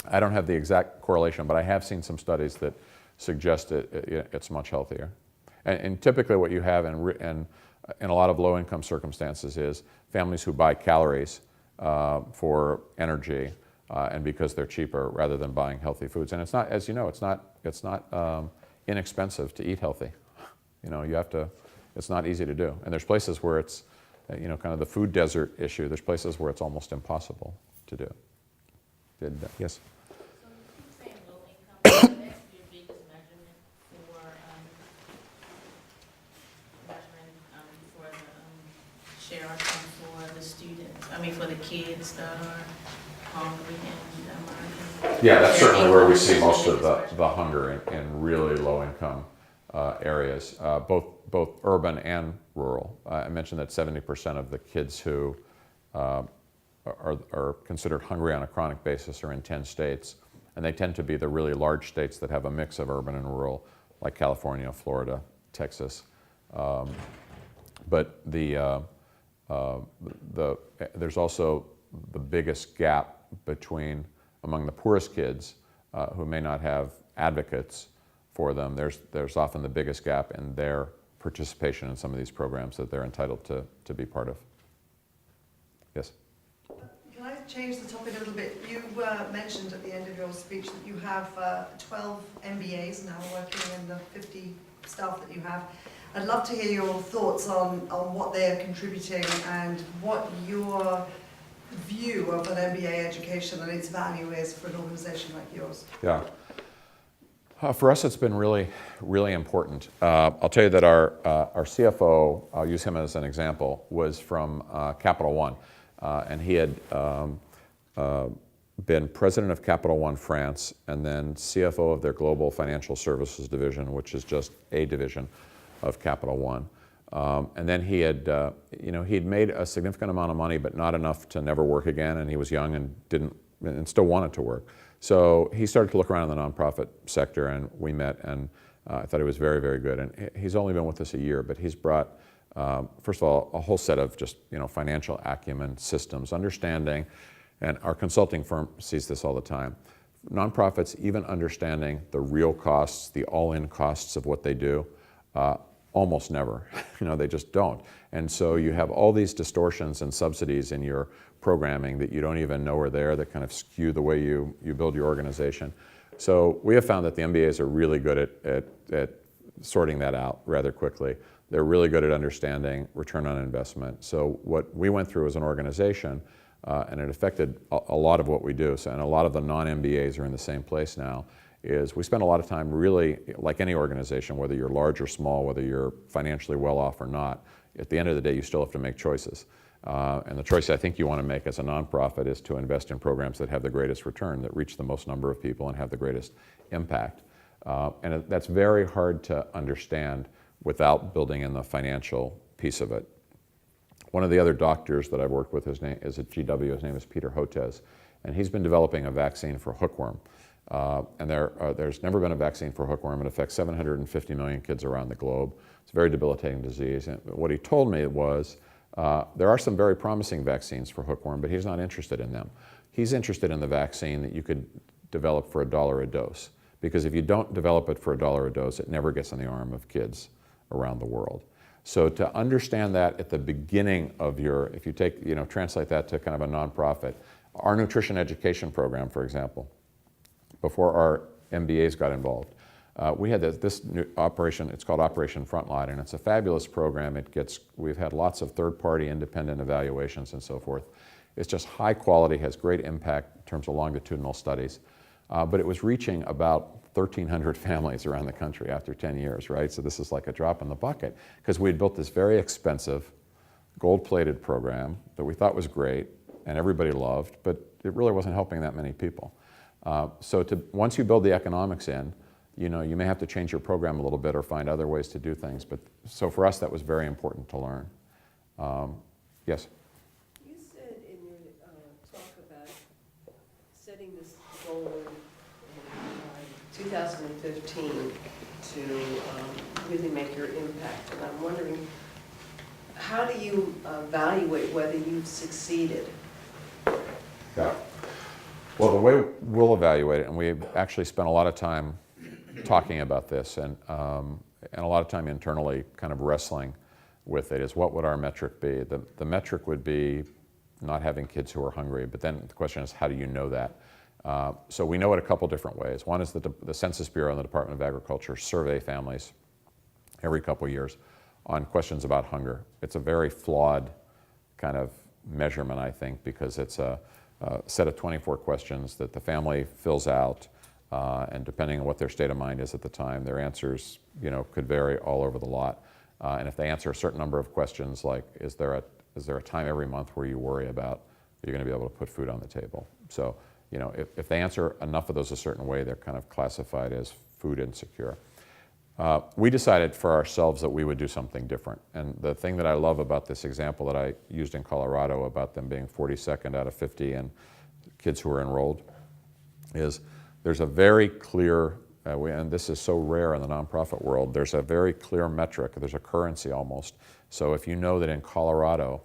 I don't have the exact correlation, but I have seen some studies that suggest it's much healthier. And typically what you have in a lot of low-income circumstances is families who buy calories for energy and because they're cheaper rather than buying healthy foods. And it's not, as you know, it's not inexpensive to eat healthy. It's not easy to do. And there's places where it's, kind of the food desert issue, there's places where it's almost impossible to do. Yes? So you keep saying low income, that's your biggest measurement for the share for the students, for the kids that are hungry in America? Yeah, that's certainly where we see most of the hunger in really low-income areas, both urban and rural. I mentioned that 70% of the kids who are considered hungry on a chronic basis are in 10 states, And they tend to be the really large states that have a mix of urban and rural, like California, Florida, Texas. But there's also the biggest gap among the poorest kids who may not have advocates for them. There's often the biggest gap in their participation in some of these programs that they're entitled to be part of. Yes? Can I change the topic a little bit? You mentioned at the end of your speech that you have 12 MBAs now working in the 50 staff that you have. I'd love to hear your thoughts on what they're contributing and what your view of an MBA education and its value is for an organization like yours. Yeah. For us, it's been really, really important. I'll tell you that our CFO, I'll use him as an example, was from Capital One. And he had been president of Capital One France and then CFO of their Global Financial Services Division, which is just a division of Capital One. And then he had, he'd made a significant amount of money, but not enough to never work again. And he was young and still wanted to work. So he started to look around in the nonprofit sector, and we met, and I thought he was very, very good. And he's only been with us a year, but he's brought, first of all, a whole set of just financial acumen, systems, understanding, and our consulting firm sees this all the time. Nonprofits, even understanding the real costs, the all-in costs of what they do, almost never. They just don't. And so you have all these distortions and subsidies in your programming that you don't even know are there, that kind of skew the way you build your organization. So we have found that the MBAs are really good at sorting that out rather quickly. They're really good at understanding return on investment. So what we went through as an organization, and it affected a lot of what we do, and a lot of the non-MBAs are in the same place now, is we spend a lot of time really, like any organization, whether you're large or small, whether you're financially well off or not, at the end of the day you still have to make choices. And the choice I think you want to make as a nonprofit is to invest in programs that have the greatest return, that reach the most number of people and have the greatest impact. And that's very hard to understand without building in the financial piece of it. One of the other doctors that I've worked with, his name is at GW, his name is Peter Hotez, and he's been developing a vaccine for hookworm. And there's never been a vaccine for hookworm. It affects 750 million kids around the globe. It's a very debilitating disease. And what he told me was, there are some very promising vaccines for hookworm, but he's not interested in them. He's interested in the vaccine that you could develop for $1 a dose. Because if you don't develop it for $1 a dose, it never gets in the arm of kids around the world. So to understand that at the beginning of if you take, translate that to kind of a nonprofit, our nutrition education program, for example, before our MBAs got involved, we had this new operation, it's called Operation Frontline, and it's a fabulous program. We've had lots of third-party independent evaluations and so forth. It's just high quality, has great impact in terms of longitudinal studies. But it was reaching about 1,300 families around the country after 10 years, right? So this is like a drop in the bucket, because we had built this very expensive, gold-plated program that we thought was great and everybody loved, but it really wasn't helping that many people. So once you build the economics in, you may have to change your program a little bit or find other ways to do things. But so for us, that was very important to learn. Yes? You said in your talk about setting this goal in 2015 to really make your impact. And I'm wondering, how do you evaluate whether you've succeeded? Yeah. Well, the way we'll evaluate it, and we've actually spent a lot of time talking about this and a lot of time internally kind of wrestling with it, is what would our metric be? The metric would be not having kids who are hungry, but then the question is, how do you know that? So we know it a couple different ways. One is that the Census Bureau and the Department of Agriculture survey families every couple years on questions about hunger. It's a very flawed kind of measurement, I think, because it's a set of 24 questions that the family fills out, and depending on what their state of mind is at the time, their answers, could vary all over the lot. And if they answer a certain number of questions, like, is there a time every month where you worry about you're going to be able to put food on the table? So, if they answer enough of those a certain way, they're kind of classified as food insecure. We decided for ourselves that we would do something different. And the thing that I love about this example that I used in Colorado about them being 42nd out of 50 and kids who are enrolled is there's a very clear, and this is so rare in the nonprofit world, there's a very clear metric, there's a currency almost. So if you know that in Colorado,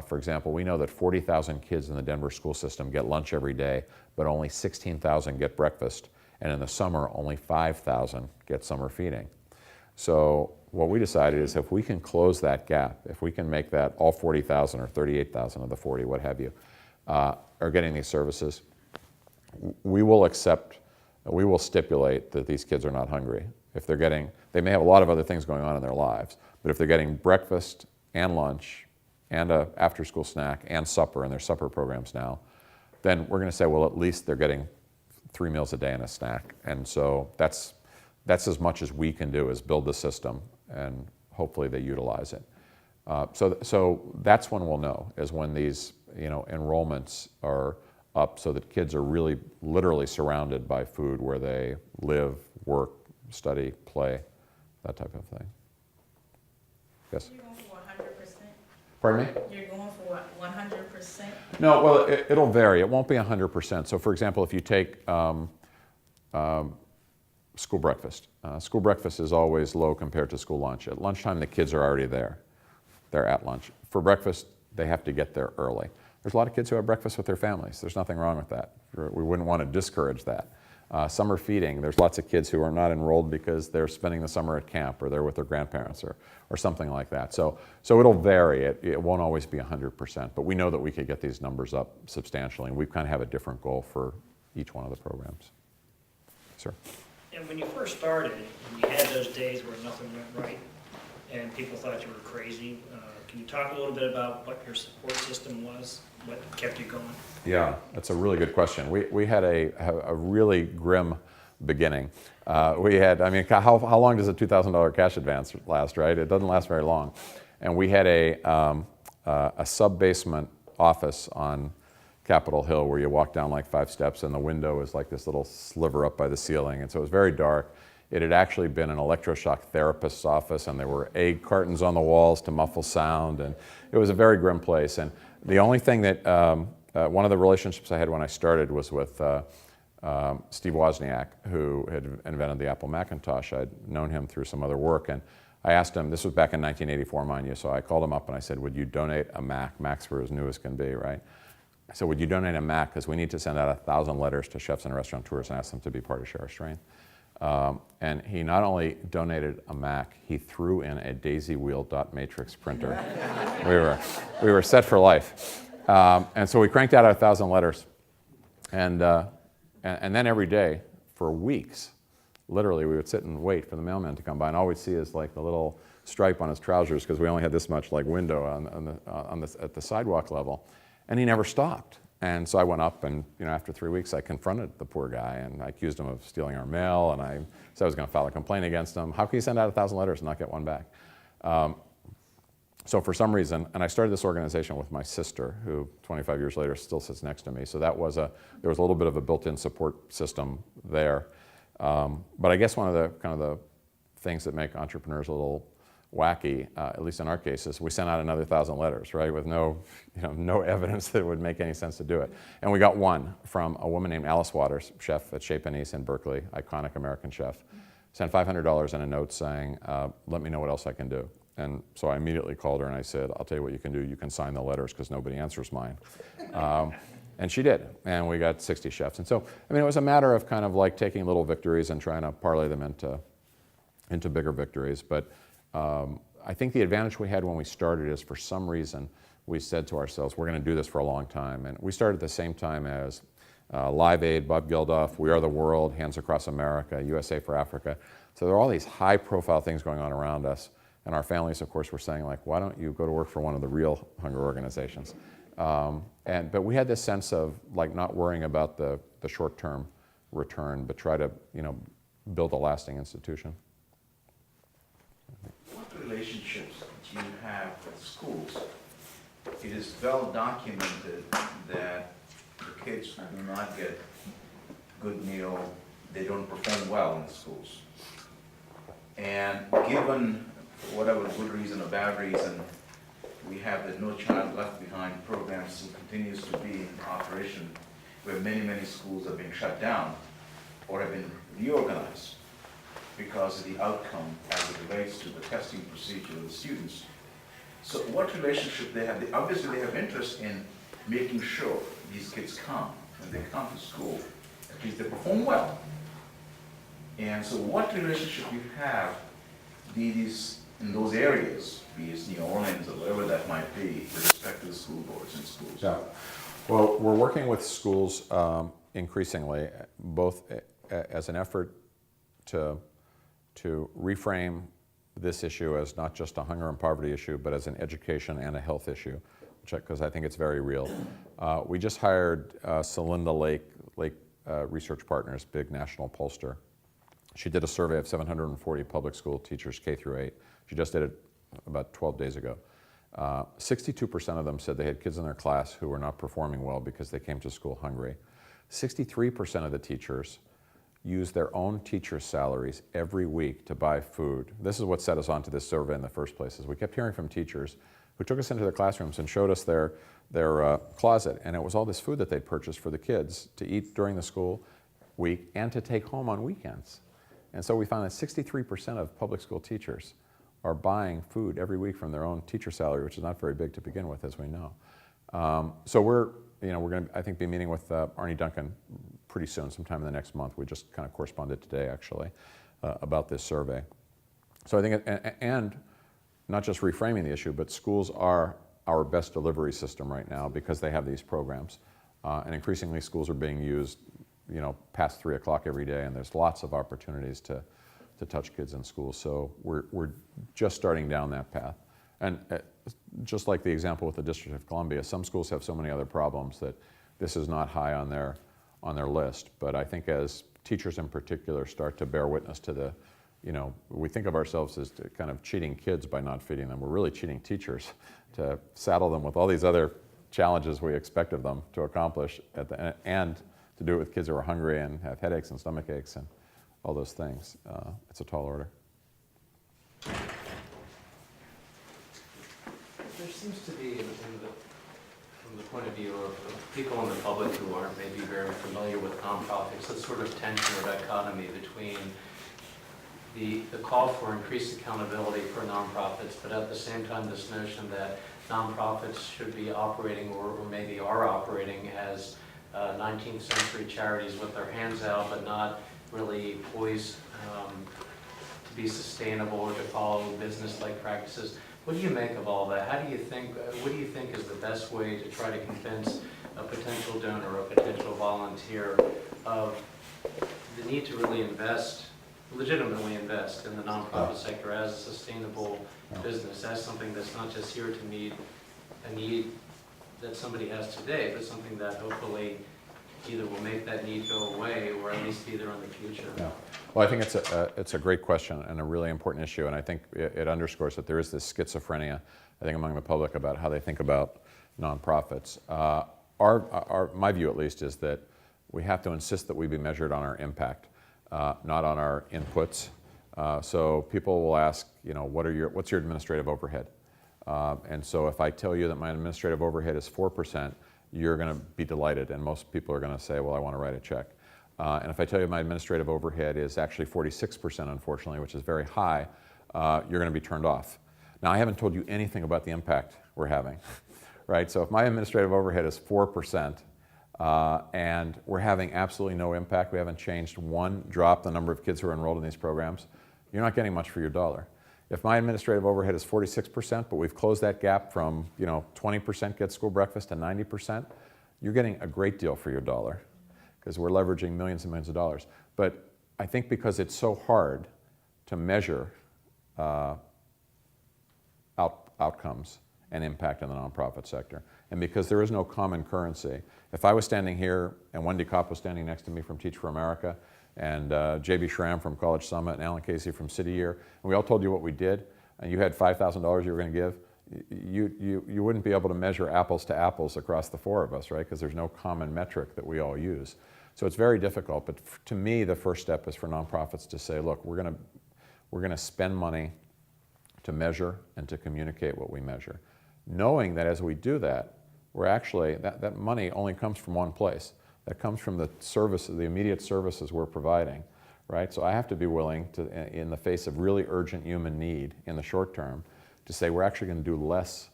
for example, we know that 40,000 kids in the Denver school system get lunch every day, but only 16,000 get breakfast. And in the summer, only 5,000 get summer feeding. So what we decided is if we can close that gap, if we can make that all 40,000 or 38,000 of the 40, what have you, are getting these services, we will stipulate that these kids are not hungry. If they're getting, they may have a lot of other things going on in their lives, but if they're getting breakfast and lunch and a after-school snack and supper in their supper programs now, then we're going to say, well, at least they're getting 3 meals a day and a snack. And so that's as much as we can do, is build the system, and hopefully they utilize it. So that's when we'll know, is when these enrollments are up, so that kids are really literally surrounded by food where they live, work, study, play, that type of thing. Yes? You're going for 100%? Pardon me? You're going for what, 100%? No, well, it'll vary. It won't be 100%. So for example, if you take school breakfast. School breakfast is always low compared to school lunch. At lunchtime, the kids are already there. They're at lunch. For breakfast, they have to get there early. There's a lot of kids who have breakfast with their families. There's nothing wrong with that. We wouldn't want to discourage that. Summer feeding, there's lots of kids who are not enrolled because they're spending the summer at camp, or they're with their grandparents, or something like that. So it'll vary. It won't always be 100%, but we know that we could get these numbers up substantially, and we kind of have a different goal for each one of the programs. Sir? And when you first started, you had those days where nothing went right, and people thought you were crazy. Can you talk a little bit about what your support system was, what kept you going? Yeah, that's a really good question. We had a really grim beginning. We had, I mean, how long does a $2,000 cash advance last, right? It doesn't last very long. And we had a sub-basement office on Capitol Hill where you walk down like 5 steps, and the window is like this little sliver up by the ceiling. And so it was very dark. It had actually been an electroshock therapist's office, and there were egg cartons on the walls to muffle sound, and it was a very grim place. And the only thing that, one of the relationships I had when I started was with Steve Wozniak, who had invented the Apple Macintosh. I'd known him through some other work, and I asked him, this was back in 1984, mind you, so I called him up and I said, would you donate a Mac? Macs were as new as can be, right? I said, would you donate a Mac? Because we need to send out 1,000 letters to chefs and restaurateurs and ask them to be part of Share Our Strength. And he not only donated a Mac, he threw in a daisy wheel dot matrix printer. we were set for life. And so we cranked out 1,000 letters. And then every day for weeks, literally, we would sit and wait for the mailman to come by, and all we'd see is like the little stripe on his trousers, because we only had this much like window at the sidewalk level. And he never stopped. And so I went up, and after 3 weeks, I confronted the poor guy, and I accused him of stealing our mail, and I said I was going to file a complaint against him. How can you send out 1,000 letters and not get one back? So for some reason, and I started this organization with my sister, who 25 years later still sits next to me. So there was a little bit of a built-in support system there. But I guess one of the things that make entrepreneurs a little wacky, at least in our cases, we sent out another 1,000 letters, right, with no evidence that it would make any sense to do it. And we got one from a woman named Alice Waters, chef at Chez Panisse in Berkeley, iconic American chef. Sent $500 in a note saying, let me know what else I can do. And so I immediately called her and I said, I'll tell you what you can do. You can sign the letters because nobody answers mine. And she did, and we got 60 chefs. And so, I mean, it was a matter of kind of like taking little victories and trying to parlay them into bigger victories. But I think the advantage we had when we started is, for some reason, we said to ourselves, we're going to do this for a long time. And we started at the same time as Live Aid, Bob Geldof, We Are the World, Hands Across America, USA for Africa. So there are all these high-profile things going on around us. And our families, of course, were saying, like, why don't you go to work for one of the real hunger organizations? But we had this sense of, like, not worrying about the short-term return, but try to, build a lasting institution. What relationships do you have with schools? It is well documented that the kids who do not get good meal, they don't perform well in the schools. And given, for whatever good reason or bad reason, we have the No Child Left Behind program still continues to be in operation, where many, many schools are being shut down. or have been reorganized because of the outcome as it relates to the testing procedure of the students. So what relationship they have? Obviously, they have interest in making sure these kids come, when they come to school, at least they perform well. And so what relationship you have these in those areas, be it New Orleans or wherever that might be, with respect to the school boards and schools? Yeah. Well, we're working with schools increasingly, both as an effort to reframe this issue as not just a hunger and poverty issue, but as an education and a health issue, because I think it's very real. We just hired Celinda Lake Research Partners, big national pollster. She did a survey of 740 public school teachers, K through 8. She just did it about 12 days ago. 62% of them said they had kids in their class who were not performing well because they came to school hungry. 63% of the teachers use their own teachers' salaries every week to buy food. This is what set us onto this survey in the first place, is we kept hearing from teachers who took us into their classrooms and showed us their closet, and it was all this food that they'd purchased for the kids to eat during the school week and to take home on weekends. And so we found that 63% of public school teachers are buying food every week from their own teacher salary, which is not very big to begin with, as we know. So we're going to, I think, be meeting with Arnie Duncan pretty soon, sometime in the next month. We just kind of corresponded today, actually, about this survey. So I think, and not just reframing the issue, but schools are our best delivery system right now because they have these programs. And increasingly, schools are being used, past 3 o'clock every day, and there's lots of opportunities to touch kids in schools. So we're just starting down that path. And just like the example with the District of Columbia, some schools have so many other problems that this is not high on their list. But I think as teachers in particular start to bear witness to the, we think of ourselves as kind of cheating kids by not feeding them. We're really cheating teachers to saddle them with all these other challenges we expect of them to accomplish and to do it with kids who are hungry and have headaches and stomach aches and all those things. It's a tall order. There seems to be, from the point of view of people in the public who aren't maybe very familiar with nonprofits, a sort of tension or dichotomy between the call for increased accountability for nonprofits, but at the same time this notion that nonprofits should be operating or maybe are operating as 19th century charities with their hands out, but not really poised to be sustainable or to follow business-like practices. What do you make of all that? How do you think, what do you think is the best way to try to convince a potential donor or a potential volunteer of the need to really invest, legitimately invest in the nonprofit sector as a sustainable business, as something that's not just here to meet a need that somebody has today, but something that hopefully either will make that need go away or at least be there in the future? Yeah. Well, I think it's a great question and a really important issue, and I think it underscores that there is this schizophrenia, I think, among the public about how they think about nonprofits. My view, at least, is that we have to insist that we be measured on our impact, not on our inputs. So people will ask, what's your administrative overhead? And so if I tell you that my administrative overhead is 4%, you're going to be delighted, and most people are going to say, well, I want to write a check. And if I tell you my administrative overhead is actually 46%, unfortunately, which is very high, you're going to be turned off. Now, I haven't told you anything about the impact we're having, right? So if my administrative overhead is 4%, and we're having absolutely no impact, we haven't changed one drop the number of kids who are enrolled in these programs, you're not getting much for your dollar. If my administrative overhead is 46%, but we've closed that gap from 20% get school breakfast to 90%, you're getting a great deal for your dollar because we're leveraging millions and millions of dollars. But I think because it's so hard to measure outcomes and impact in the nonprofit sector, and because there is no common currency. If I was standing here and Wendy Kopp was standing next to me from Teach for America, and J.B. Schramm from College Summit, and Alan Casey from City Year, and we all told you what we did, and you had $5,000 you were going to give, you wouldn't be able to measure apples to apples across the four of us, right? Because there's no common metric that we all use. So it's very difficult, but to me, the first step is for nonprofits to say, look, we're going to spend money to measure and to communicate what we measure, knowing that as we do that, we're actually, that money only comes from one place. That comes from the services, the immediate services we're providing, right? So I have to be willing to, in the face of really urgent human need in the short term, to say we're actually going to do less,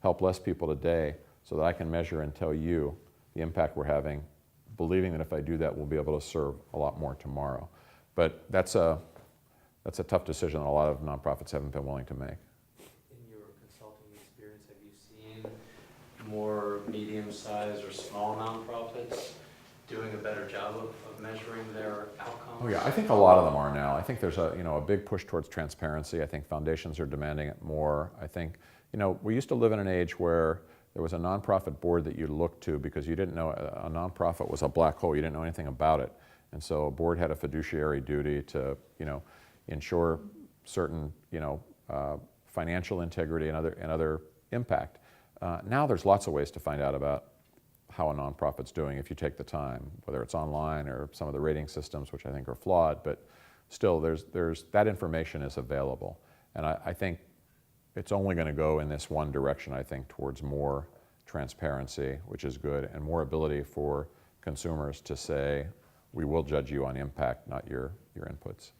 help less people today, so that I can measure and tell you the impact we're having, believing that if I do that, we'll be able to serve a lot more tomorrow. But that's a tough decision that a lot of nonprofits haven't been willing to make. In your consulting experience, have you seen more medium-sized or small nonprofits doing a better job of measuring their outcomes? Oh yeah, I think a lot of them are now. I think there's a big push towards transparency. I think foundations are demanding it more. I think, we used to live in an age where there was a nonprofit board that you looked to because you didn't know a nonprofit was a black hole. You didn't know anything about it. And so a board had a fiduciary duty to, ensure certain, financial integrity and other impact. Now there's lots of ways to find out about how a nonprofit's doing if you take the time, whether it's online or some of the rating systems, which I think are flawed, but still there's that information is available. And I think it's only going to go in this one direction, I think, towards more transparency, which is good, and more ability for consumers to say, we will judge you on impact, not your inputs.